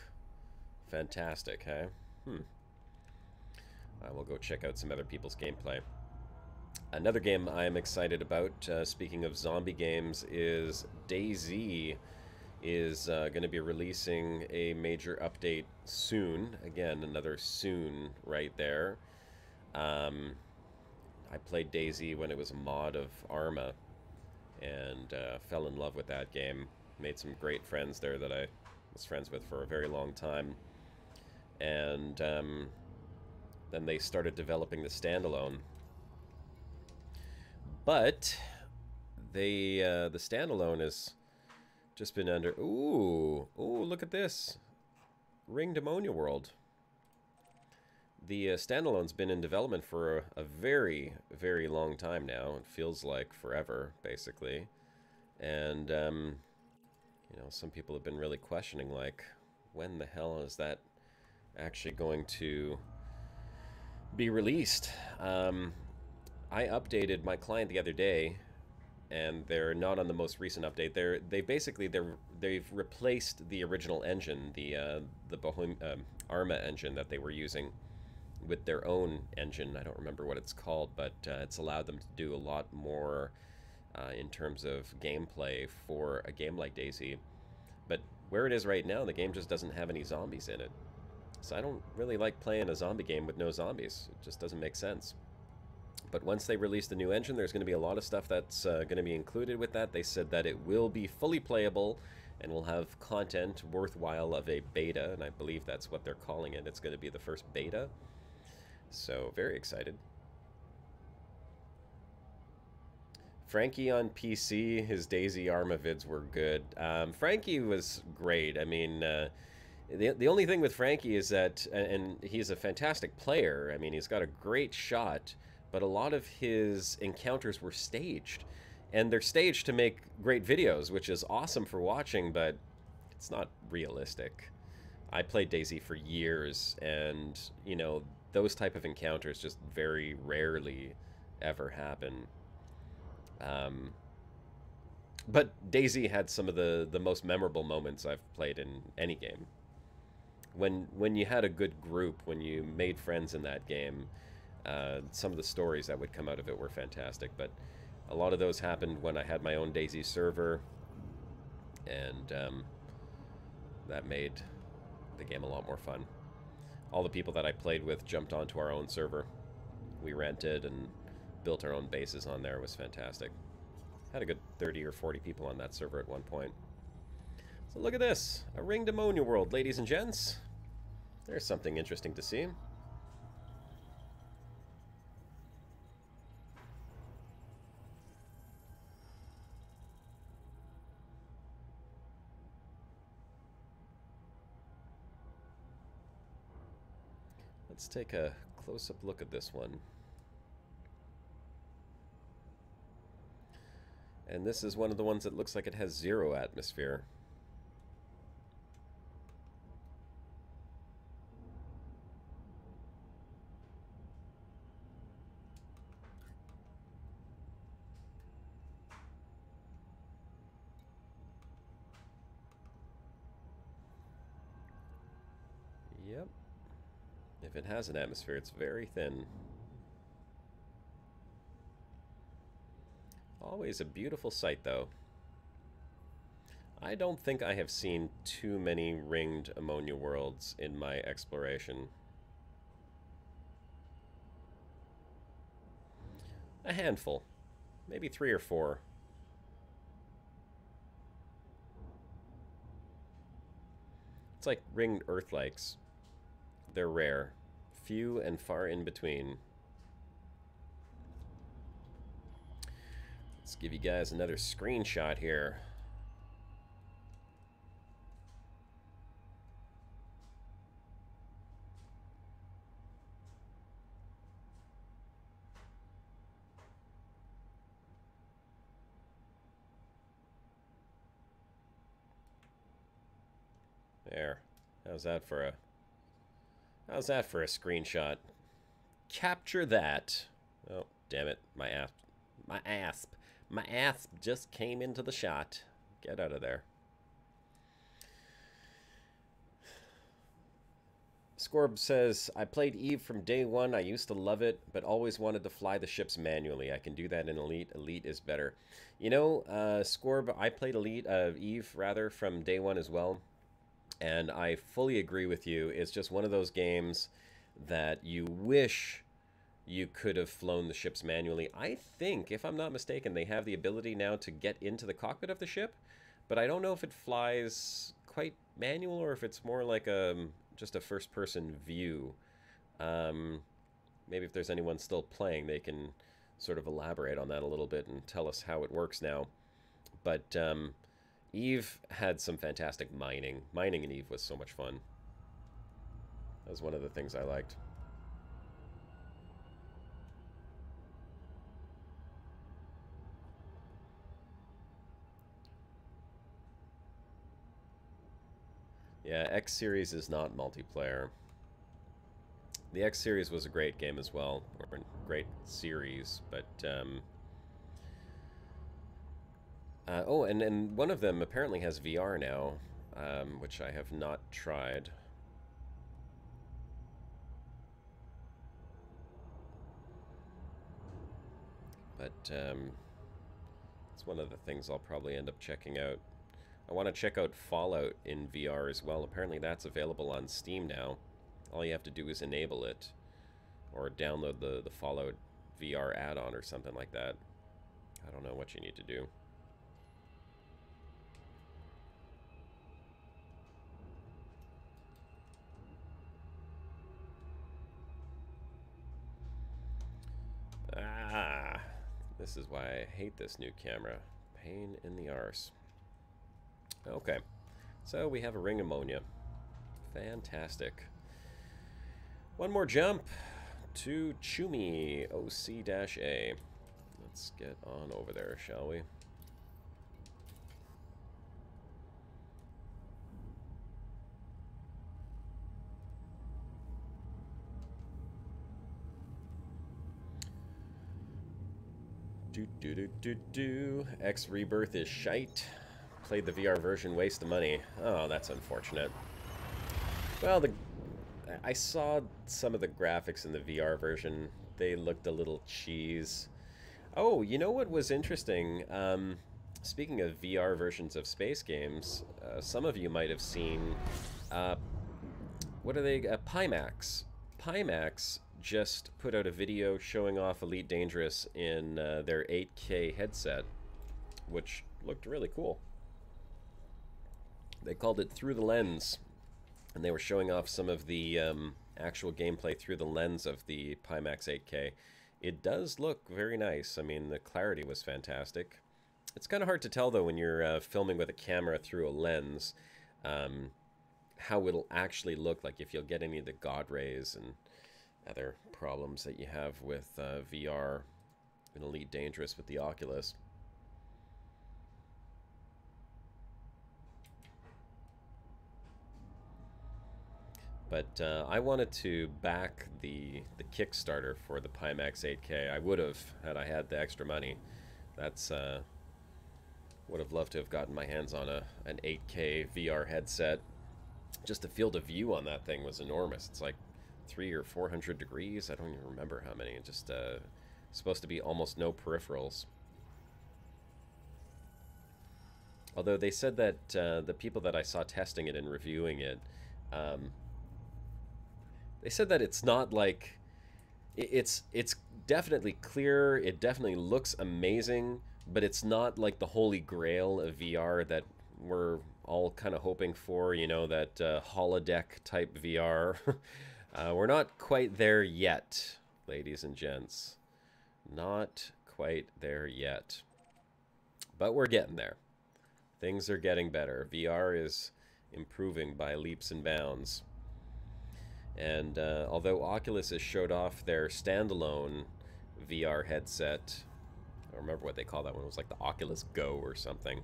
fantastic, huh? I will go check out some other people's gameplay. Another game I'm excited about, speaking of zombie games, is DayZ is going to be releasing a major update soon. Again, another soon right there. I played DayZ when it was a mod of Arma, and fell in love with that game. Made some great friends there that I was friends with for a very long time. And then they started developing the standalone. But they the standalone has just been under... Ooh, look at this. Ring Demonia World. The standalone's been in development for a very, very long time now. It feels like forever, basically. And, you know, some people have been really questioning, like, when the hell is that actually going to be released? I updated my client the other day, and they're not on the most recent update. They've replaced the original engine, the Arma engine that they were using, with their own engine. I don't remember what it's called, but it's allowed them to do a lot more in terms of gameplay for a game like DayZ. But where it is right now, the game just doesn't have any zombies in it. So I don't really like playing a zombie game with no zombies. It just doesn't make sense. But once they release the new engine, there's going to be a lot of stuff that's going to be included with that. They said that it will be fully playable and will have content worthwhile of a beta, and I believe that's what they're calling it. It's going to be the first beta. So, very excited. Frankie on PC, his Daisy Arma vids were good. Frankie was great. I mean, the only thing with Frankie is that, and he's a fantastic player, I mean, he's got a great shot, but a lot of his encounters were staged. And they're staged to make great videos, which is awesome for watching, but it's not realistic. I played Daisy for years, and, you know, those type of encounters just very rarely ever happen. But Daisy had some of the most memorable moments I've played in any game. When you had a good group, when you made friends in that game, some of the stories that would come out of it were fantastic. But a lot of those happened when I had my own Daisy server, and that made the game a lot more fun. All the people that I played with jumped onto our own server. We rented and built our own bases on there. It was fantastic. Had a good 30 or 40 people on that server at one point. So look at this, a ringed ammonia world, ladies and gents. There's something interesting to see. Let's take a close-up look at this one. And this is one of the ones that looks like it has 0 atmosphere. Yep. If it has an atmosphere, it's very thin. Always a beautiful sight, though. I don't think I have seen too many ringed ammonia worlds in my exploration. A handful. Maybe 3 or 4. It's like ringed Earth-likes. They're rare. Few and far in between. Let's give you guys another screenshot here. There. How's that for a screenshot? Capture that. Oh, damn it. My asp just came into the shot. Get out of there. Scorb says, I played Eve from day one. I used to love it, but always wanted to fly the ships manually. I can do that in Elite. Elite is better. You know, Scorb, I played Eve, rather, from day one as well. And I fully agree with you. It's just one of those games that you wish you could have flown the ships manually. I think, if I'm not mistaken, they have the ability now to get into the cockpit of the ship, but I don't know if it flies quite manual or if it's more like just a first-person view. Maybe if there's anyone still playing, they can sort of elaborate on that a little bit and tell us how it works now. But Eve had some fantastic mining. Mining in Eve was so much fun. That was one of the things I liked. Yeah, X Series is not multiplayer. The X Series was a great game as well, or a great series, but oh, and one of them apparently has VR now, which I have not tried. But it's one of the things I'll probably end up checking out. I want to check out Fallout in VR as well. Apparently that's available on Steam now. All you have to do is enable it, or download the Fallout VR add-on or something like that. I don't know what you need to do. Ah, this is why I hate this new camera. Pain in the arse. Okay, so we have a ring ammonia. Fantastic. One more jump to Chumi OC-A. Let's get on over there, shall we? X Rebirth is shite. Played the VR version, waste of money. Oh, that's unfortunate. Well, I saw some of the graphics in the VR version. They looked a little cheese. Oh, you know what was interesting? Speaking of VR versions of space games, some of you might have seen, what are they? Pimax. Pimax just put out a video showing off Elite Dangerous in their 8K headset, which looked really cool. They called it Through the Lens, and they were showing off some of the actual gameplay through the lens of the Pimax 8K. It does look very nice. I mean, the clarity was fantastic. It's kind of hard to tell, though, when you're filming with a camera through a lens, how it'll actually look like, if you'll get any of the God rays and other problems that you have with VR in Elite Dangerous with the Oculus. But I wanted to back the Kickstarter for the Pimax 8K. I would have, had I had the extra money. That's would have loved to have gotten my hands on an 8K VR headset. Just the field of view on that thing was enormous. It's like 300 or 400 degrees. I don't even remember how many. It just supposed to be almost no peripherals. Although they said that the people that I saw testing it and reviewing it, they said that it's not like, it's definitely clear, it definitely looks amazing, but it's not like the holy grail of VR that we're all kind of hoping for, you know, that holodeck type VR. We're not quite there yet, ladies and gents. Not quite there yet. But we're getting there. Things are getting better. VR is improving by leaps and bounds. And although Oculus has showed off their standalone VR headset, I don't remember what they call that one. It was like the Oculus Go or something.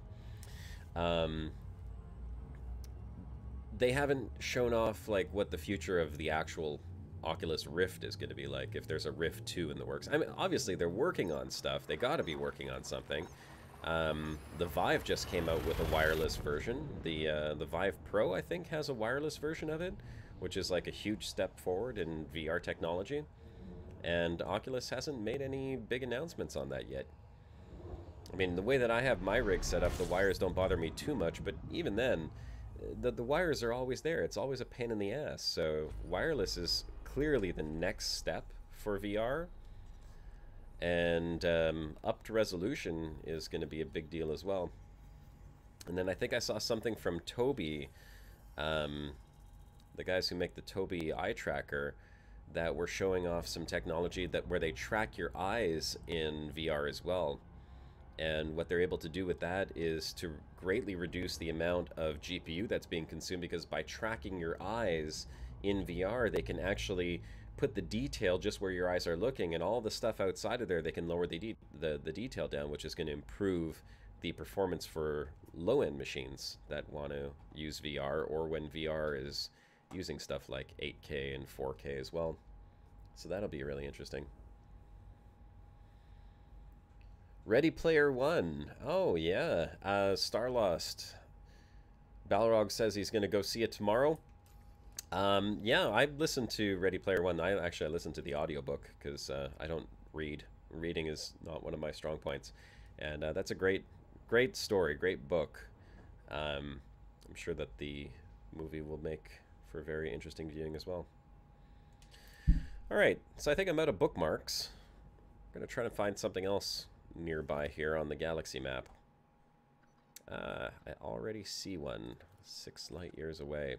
They haven't shown off like what the future of the actual Oculus Rift is going to be like, if there's a Rift 2 in the works. I mean, obviously they're working on stuff. They got to be working on something. The Vive just came out with a wireless version. The Vive Pro, I think, has a wireless version of it, which is like a huge step forward in VR technology. And Oculus hasn't made any big announcements on that yet. I mean, the way that I have my rig set up, the wires don't bother me too much, but even then, the wires are always there. It's always a pain in the ass. So wireless is clearly the next step for VR. And upped resolution is going to be a big deal as well. And then I think I saw something from Tobii, the guys who make the Tobii eye tracker, that were showing off some technology where they track your eyes in VR as well. And what they're able to do with that is to greatly reduce the amount of GPU that's being consumed, because by tracking your eyes in VR, they can actually put the detail just where your eyes are looking, and all the stuff outside of there, they can lower the detail down, which is going to improve the performance for low-end machines that want to use VR, or when VR is using stuff like 8K and 4K as well. So that'll be really interesting. Ready Player One. Oh, yeah. Starlost. Balrog says he's going to go see it tomorrow. Yeah, I listened to Ready Player One. I listened to the audiobook because I don't read. Reading is not one of my strong points. And that's a great story, great book. I'm sure that the movie will make for very interesting viewing as well. All right, so I think I'm out of bookmarks. I'm going to try to find something else nearby here on the galaxy map. I already see one 6 light years away.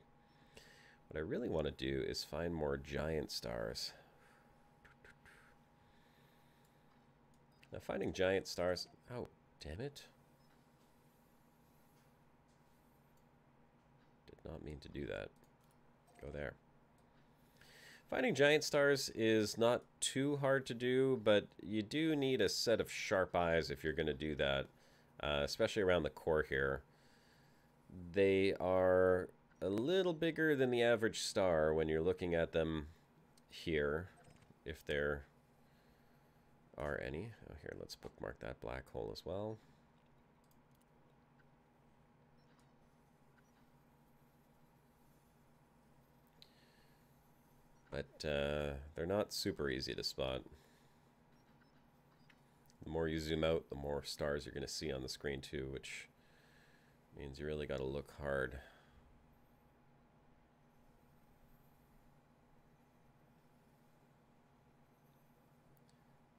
What I really want to do is find more giant stars. Now finding giant stars... Oh, damn it. Did not mean to do that. Go there. Finding giant stars is not too hard to do, but you do need a set of sharp eyes if you're going to do that, especially around the core here. They are a little bigger than the average star when you're looking at them here, if there are any. Oh, here, let's bookmark that black hole as well. But they're not super easy to spot. The more you zoom out, the more stars you're going to see on the screen too, which means you really got to look hard.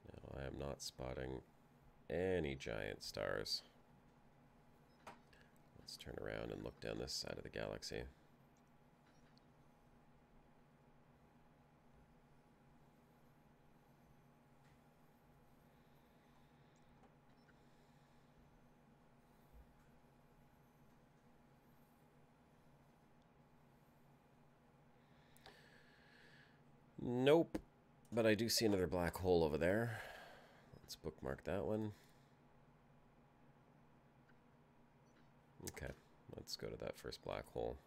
No, I am not spotting any giant stars. Let's turn around and look down this side of the galaxy. Nope, but I do see another black hole over there. Let's bookmark that one. Okay, let's go to that first black hole.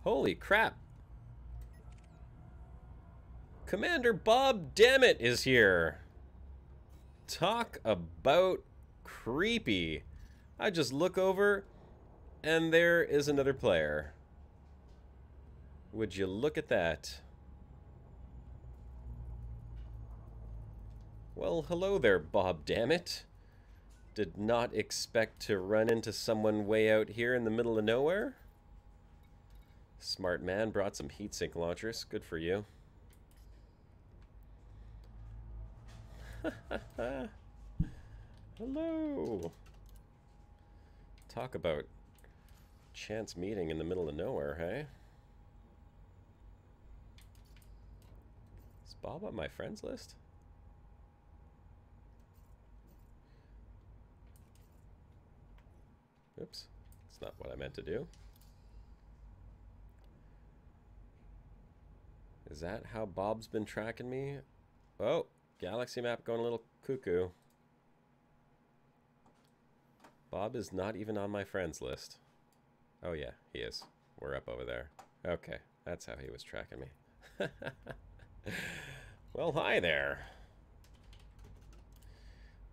Holy crap! Commander Bob Dammit is here! Talk about creepy. I just look over and there is another player. Would you look at that? Well, hello there, Bob Dammit. Did not expect to run into someone way out here in the middle of nowhere. Smart man, brought some heatsink launchers. Good for you. Hello. Talk about chance meeting in the middle of nowhere, hey? Is Bob on my friends list? Oops, that's not what I meant to do. Is that how Bob's been tracking me? Oh, galaxy map going a little cuckoo. Bob is not even on my friends list. Oh yeah, he is. We're up over there. Okay, that's how he was tracking me. Well, hi there.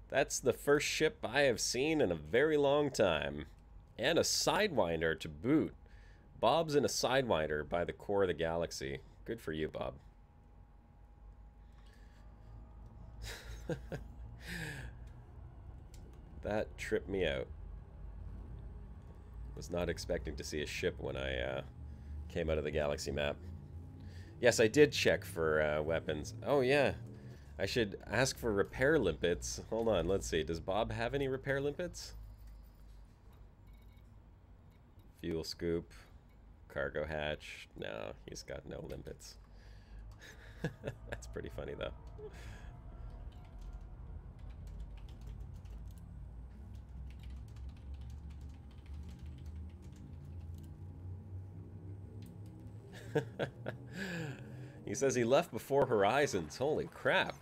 That's the first ship I have seen in a very long time. And a Sidewinder to boot. Bob's in a Sidewinder by the core of the galaxy. Good for you, Bob. That tripped me out. Was not expecting to see a ship when I came out of the galaxy map. Yes, I did check for weapons. Oh, yeah. I should ask for repair limpets. Hold on, let's see. Does Bob have any repair limpets? Fuel scoop. Cargo hatch. No, he's got no limpets. That's pretty funny, though. He says he left before Horizons. Holy crap.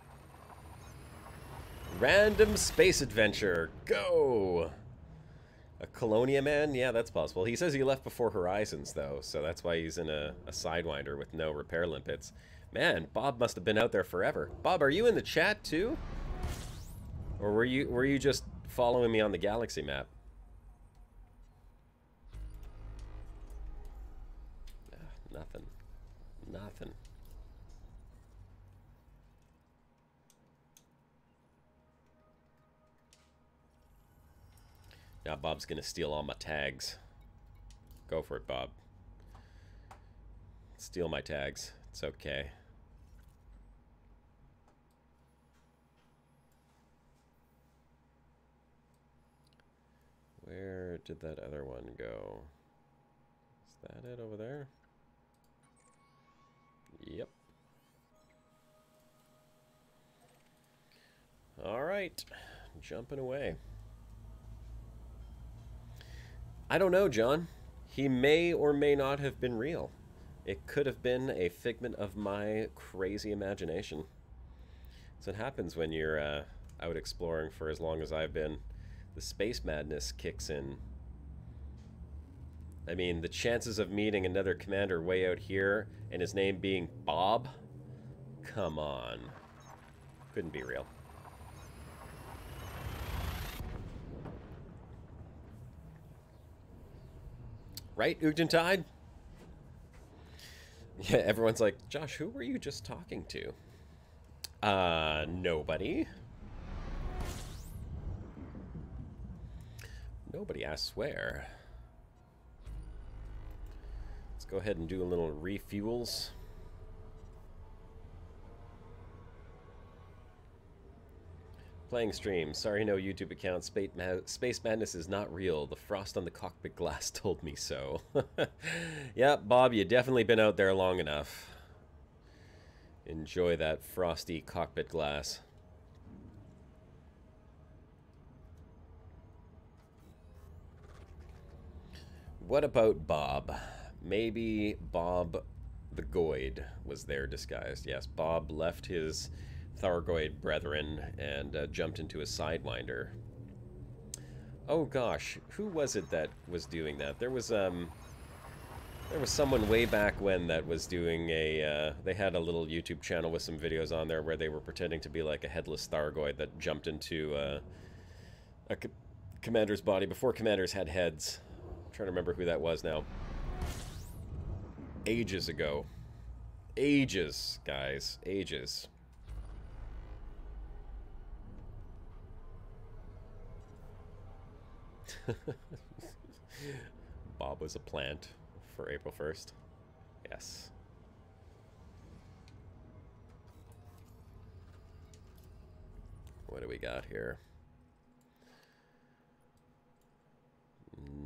Random space adventure. Go! A Colonia man? Yeah, that's possible. He says he left before Horizons, though, so that's why he's in a Sidewinder with no repair limpets. Man, Bob must have been out there forever. Bob, are you in the chat, too? Or were you just following me on the galaxy map? Nothing. Nothing. Now Bob's gonna steal all my tags. Go for it, Bob. Steal my tags. It's okay. Where did that other one go? Is that it over there? Yep. Alright. Jumping away. I don't know, John. He may or may not have been real. It could have been a figment of my crazy imagination. So it happens when you're out exploring for as long as I've been. The space madness kicks in. I mean, the chances of meeting another commander way out here and his name being Bob? Come on. Couldn't be real. Right, Ugentide? Yeah, everyone's like, Josh, who were you just talking to? Nobody. Nobody, I swear. Let's go ahead and do a little refuels. Playing stream. Sorry, no YouTube account. Space Madness is not real. The frost on the cockpit glass told me so. Yeah, Bob, you definitely been out there long enough. Enjoy that frosty cockpit glass. What about Bob? Maybe Bob the Goid was there disguised. Yes, Bob left his Thargoid brethren and jumped into a Sidewinder. Oh gosh, who was it that was doing that? There was someone way back when that was doing a, they had a little YouTube channel with some videos on there where they were pretending to be like a headless Thargoid that jumped into a commander's body before commanders had heads. I'm trying to remember who that was now. Ages ago. Ages, guys. Ages. Bob was a plant for April 1st. Yes. What do we got here?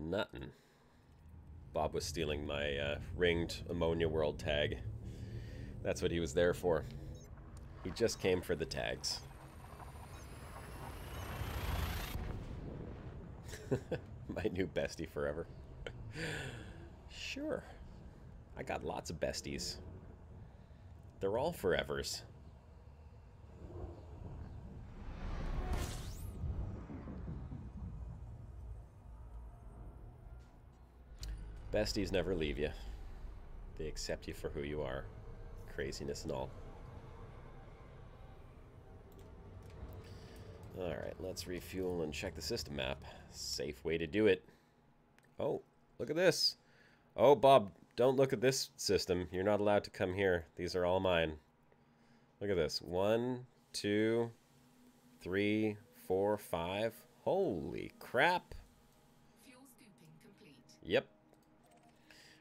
Nothing. Bob was stealing my ringed ammonia world tag. That's what he was there for. He just came for the tags. My new bestie forever. Sure. I got lots of besties. They're all forevers. Besties never leave you. They accept you for who you are. Craziness and all. Alright, let's refuel and check the system map. Safe way to do it. Oh, look at this. Oh, Bob, don't look at this system. You're not allowed to come here. These are all mine. Look at this. 1, 2, 3, 4, 5. Holy crap. Fuel scooping complete. Yep.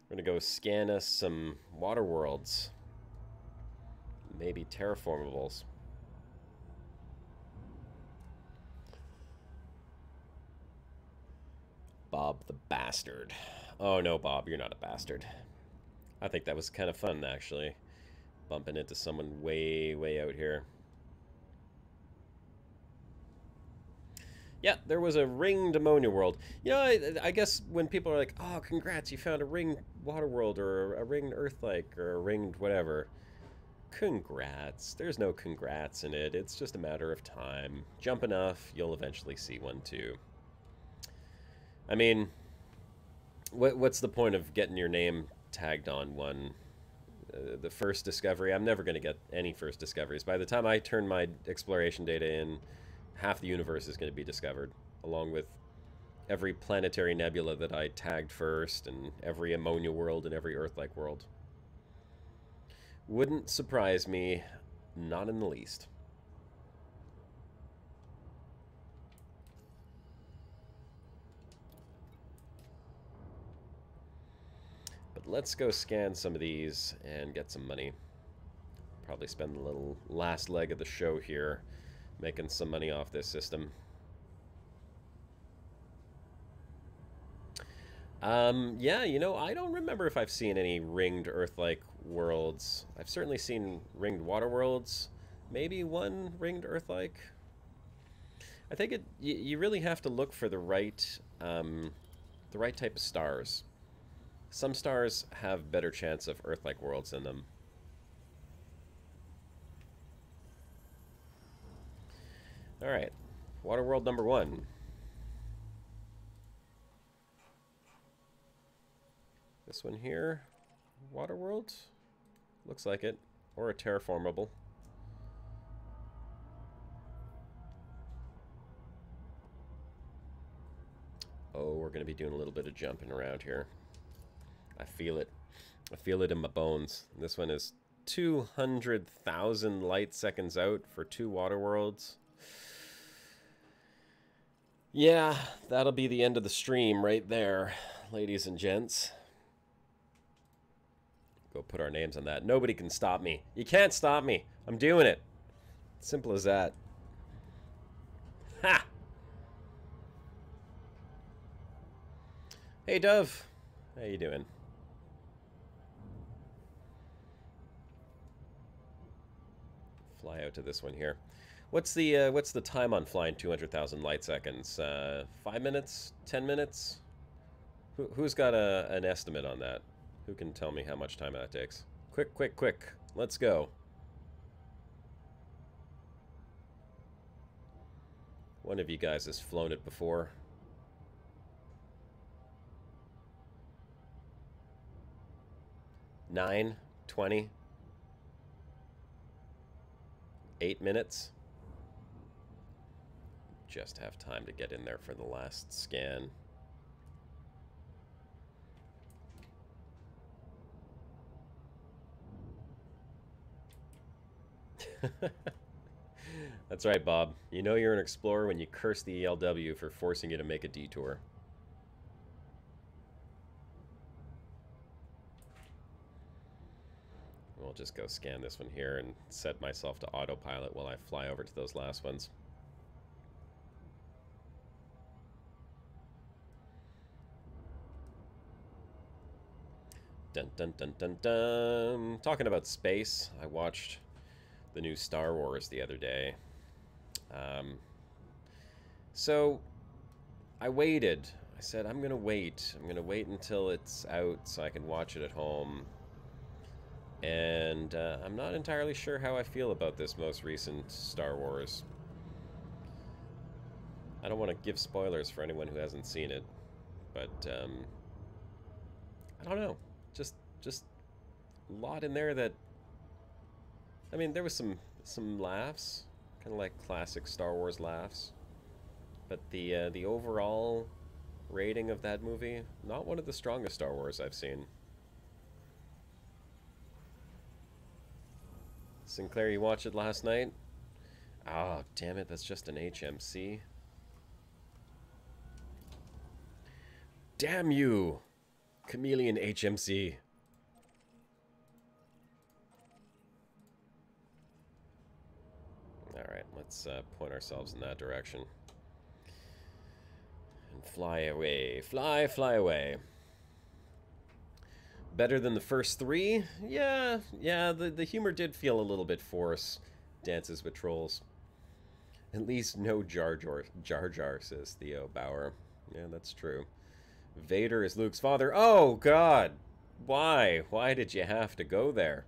We're gonna go scan us some water worlds. Maybe terraformables. Bob the bastard. Oh no, Bob, you're not a bastard. I think that was kind of fun, actually. Bumping into someone way, way out here. Yeah, there was a ringed ammonia world. You know, I guess when people are like, oh, congrats, you found a ringed water world, or a ringed Earth-like, or a ringed whatever. Congrats. There's no congrats in it. It's just a matter of time. Jump enough, you'll eventually see one too. I mean, what's the point of getting your name tagged on one? The first discovery, I'm never going to get any first discoveries. By the time I turn my exploration data in, half the universe is going to be discovered, along with every planetary nebula that I tagged first, and every ammonia world and every Earth-like world. Wouldn't surprise me, not in the least. But let's go scan some of these and get some money. Probably spend the little last leg of the show here making some money off this system. Yeah, you know, I don't remember if I've seen any ringed Earth-like worlds. I've certainly seen ringed water worlds. Maybe one ringed Earth-like. I think you really have to look for the right type of stars. Some stars have better chance of Earth-like worlds in them. All right, water world number 1. This one here, water world, looks like it, or a terraformable. Oh, we're going to be doing a little bit of jumping around here. I feel it. I feel it in my bones. This one is 200,000 light seconds out for 2 water worlds. Yeah, that'll be the end of the stream right there, ladies and gents. Go put our names on that. Nobody can stop me. You can't stop me. I'm doing it. Simple as that. Ha! Hey, Dove. How you doing? Fly out to this one here. What's the time on flying 200,000 light seconds? 5 minutes? 10 minutes? Who's got an estimate on that? Who can tell me how much time that takes? Quick, quick, quick. Let's go. One of you guys has flown it before. Nine, 20, 8 minutes. Just have time to get in there for the last scan. That's right, Bob. You know you're an explorer when you curse the ELW for forcing you to make a detour. We'll just go scan this one here and set myself to autopilot while I fly over to those last ones. Dun dun dun dun dun. Talking about space, I watched the new Star Wars the other day. So I waited. I said, I'm gonna wait. I'm gonna wait until it's out so I can watch it at home. And I'm not entirely sure how I feel about this most recent Star Wars. I don't want to give spoilers for anyone who hasn't seen it, but I don't know. Just a lot in there that, I mean, there was some laughs, kind of like classic Star Wars laughs, but the overall rating of that movie, not one of the strongest Star Wars I've seen. Sinclair, you watched it last night? Oh, damn it, that's just an HMC. Damn you, Chameleon HMC. Alright, let's point ourselves in that direction. And fly away. Fly, fly away. Better than the first 3? Yeah, the humor did feel a little bit forced. Dances with Trolls. At least no Jar Jar, says Theo Bauer. Yeah, that's true. Vader is Luke's father. Oh, God! Why? Why did you have to go there?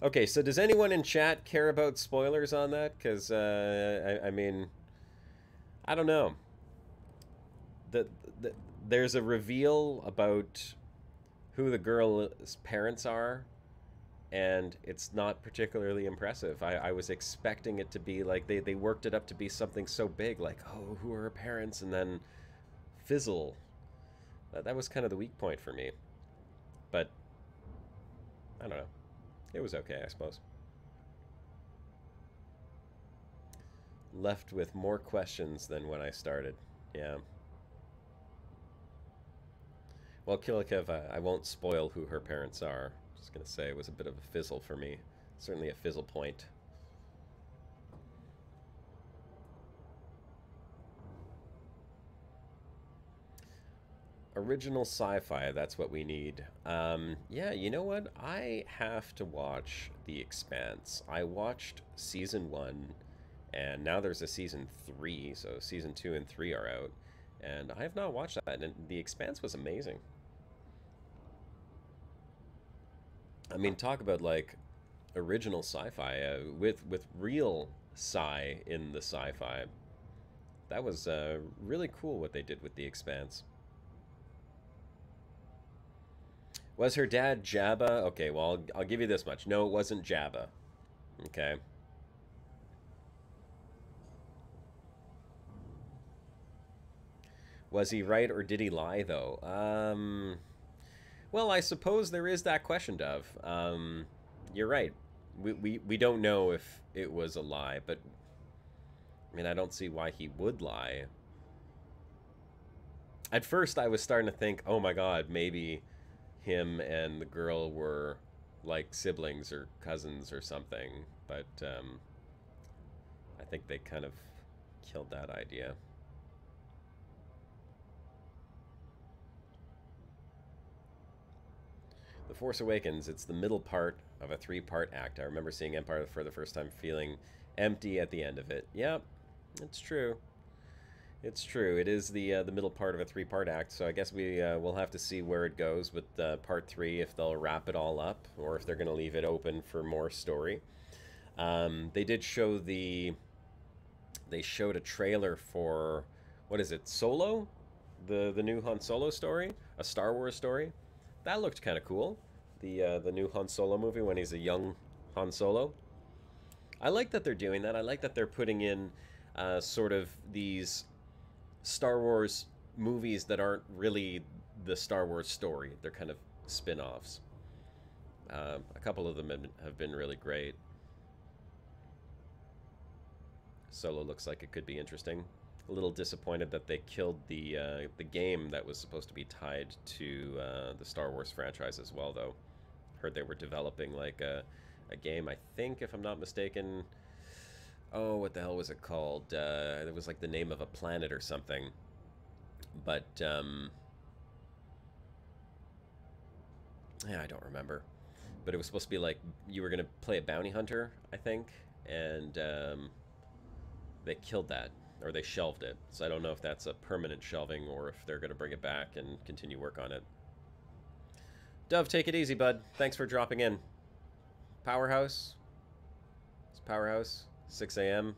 Okay, so does anyone in chat care about spoilers on that? Because, I mean, I don't know. There's a reveal about who the girl's parents are, and it's not particularly impressive. I was expecting it to be like, they worked it up to be something so big, like, oh, who are her parents, and then fizzle. That was kind of the weak point for me. But, I don't know. It was okay, I suppose. Left with more questions than when I started. Yeah. Well, Kilikev, I won't spoil who her parents are. Just gonna say it was a bit of a fizzle for me. Certainly a fizzle point. Original sci-fi, that's what we need. Yeah, you know what? I have to watch The Expanse. I watched season 1, and now there's a season 3, so season 2 and 3 are out. And I have not watched that, and The Expanse was amazing. I mean, talk about, like, original sci-fi, with real sci in the sci-fi. That was really cool what they did with The Expanse. Was her dad Jabba? Okay, well, I'll give you this much. No, it wasn't Jabba. Okay. Was he right or did he lie, though? Well, I suppose there is that question, Dove. You're right. We don't know if it was a lie, but I mean, I don't see why he would lie. At first, I was starting to think, oh my god, maybe him and the girl were like siblings or cousins or something, but I think they kind of killed that idea. The Force Awakens, it's the middle part of a 3-part act. I remember seeing Empire for the first time feeling empty at the end of it. Yep, it's true. It's true. It is the middle part of a 3-part act, so I guess we will have to see where it goes with part 3, if they'll wrap it all up, or if they're going to leave it open for more story. They did show they showed a trailer for, what is it, Solo? The new Han Solo story? A Star Wars story? That looked kind of cool. The new Han Solo movie when he's a young Han Solo. I like that they're doing that. I like that they're putting in sort of these Star Wars movies that aren't really the Star Wars story. They're kind of spin-offs. A couple of them have been really great. Solo looks like it could be interesting. A little disappointed that they killed the game that was supposed to be tied to the Star Wars franchise as well, though. Heard they were developing like a game, I think, if I'm not mistaken. Oh, what the hell was it called? It was like the name of a planet or something. But, yeah, I don't remember. But it was supposed to be like, you were going to play a bounty hunter, I think. And they killed that, or they shelved it. So I don't know if that's a permanent shelving or if they're going to bring it back and continue work on it. Dove, take it easy, bud. Thanks for dropping in. Powerhouse? It's Powerhouse? 6 a.m.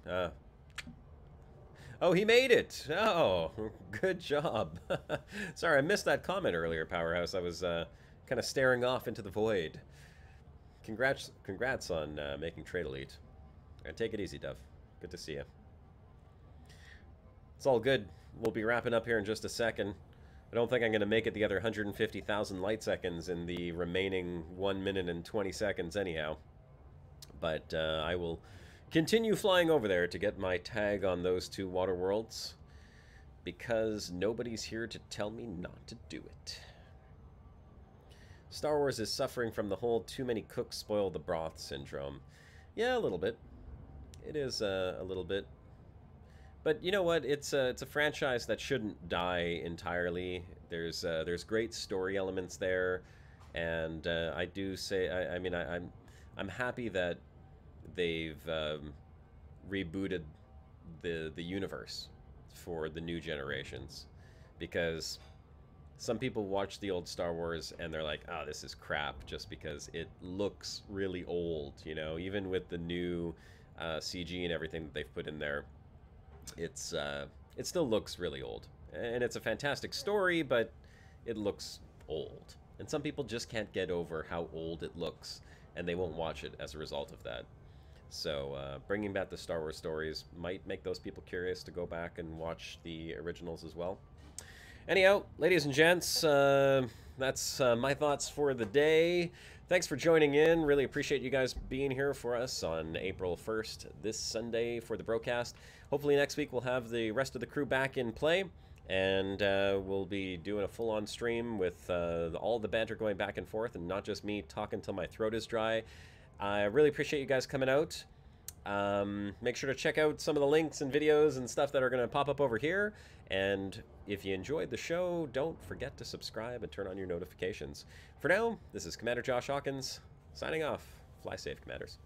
Oh, he made it. Oh, good job. Sorry, I missed that comment earlier, Powerhouse. I was kind of staring off into the void. Congrats on making Trade Elite. And take it easy, Dove. Good to see you. It's all good. We'll be wrapping up here in just a second. I don't think I'm going to make it the other 150,000 light seconds in the remaining 1 minute and 20 seconds anyhow. But I will continue flying over there to get my tag on those 2 water worlds, because nobody's here to tell me not to do it. Star Wars is suffering from the whole too many cooks spoil the broth syndrome. Yeah, a little bit. It is a little bit. But you know what? It's a franchise that shouldn't die entirely. There's great story elements there, and I do say I mean I'm happy that they've rebooted the universe for the new generations, because some people watch the old Star Wars and they're like, oh, this is crap, just because it looks really old, you know, even with the new CG and everything that they've put in there. It still looks really old, and it's a fantastic story, but it looks old, and some people just can't get over how old it looks, and they won't watch it as a result of that. So bringing back the Star Wars stories might make those people curious to go back and watch the originals as well. Anyhow, ladies and gents, that's my thoughts for the day. Thanks for joining in. Really appreciate you guys being here for us on April 1st, this Sunday, for the Brocast. Hopefully next week we'll have the rest of the crew back in play, and we'll be doing a full-on stream with all the banter going back and forth, and not just me talking till my throat is dry. I really appreciate you guys coming out. Make sure to check out some of the links and videos and stuff that are going to pop up over here. And if you enjoyed the show, don't forget to subscribe and turn on your notifications. For now, this is Commander Josh Hawkins, signing off. Fly safe, Commanders.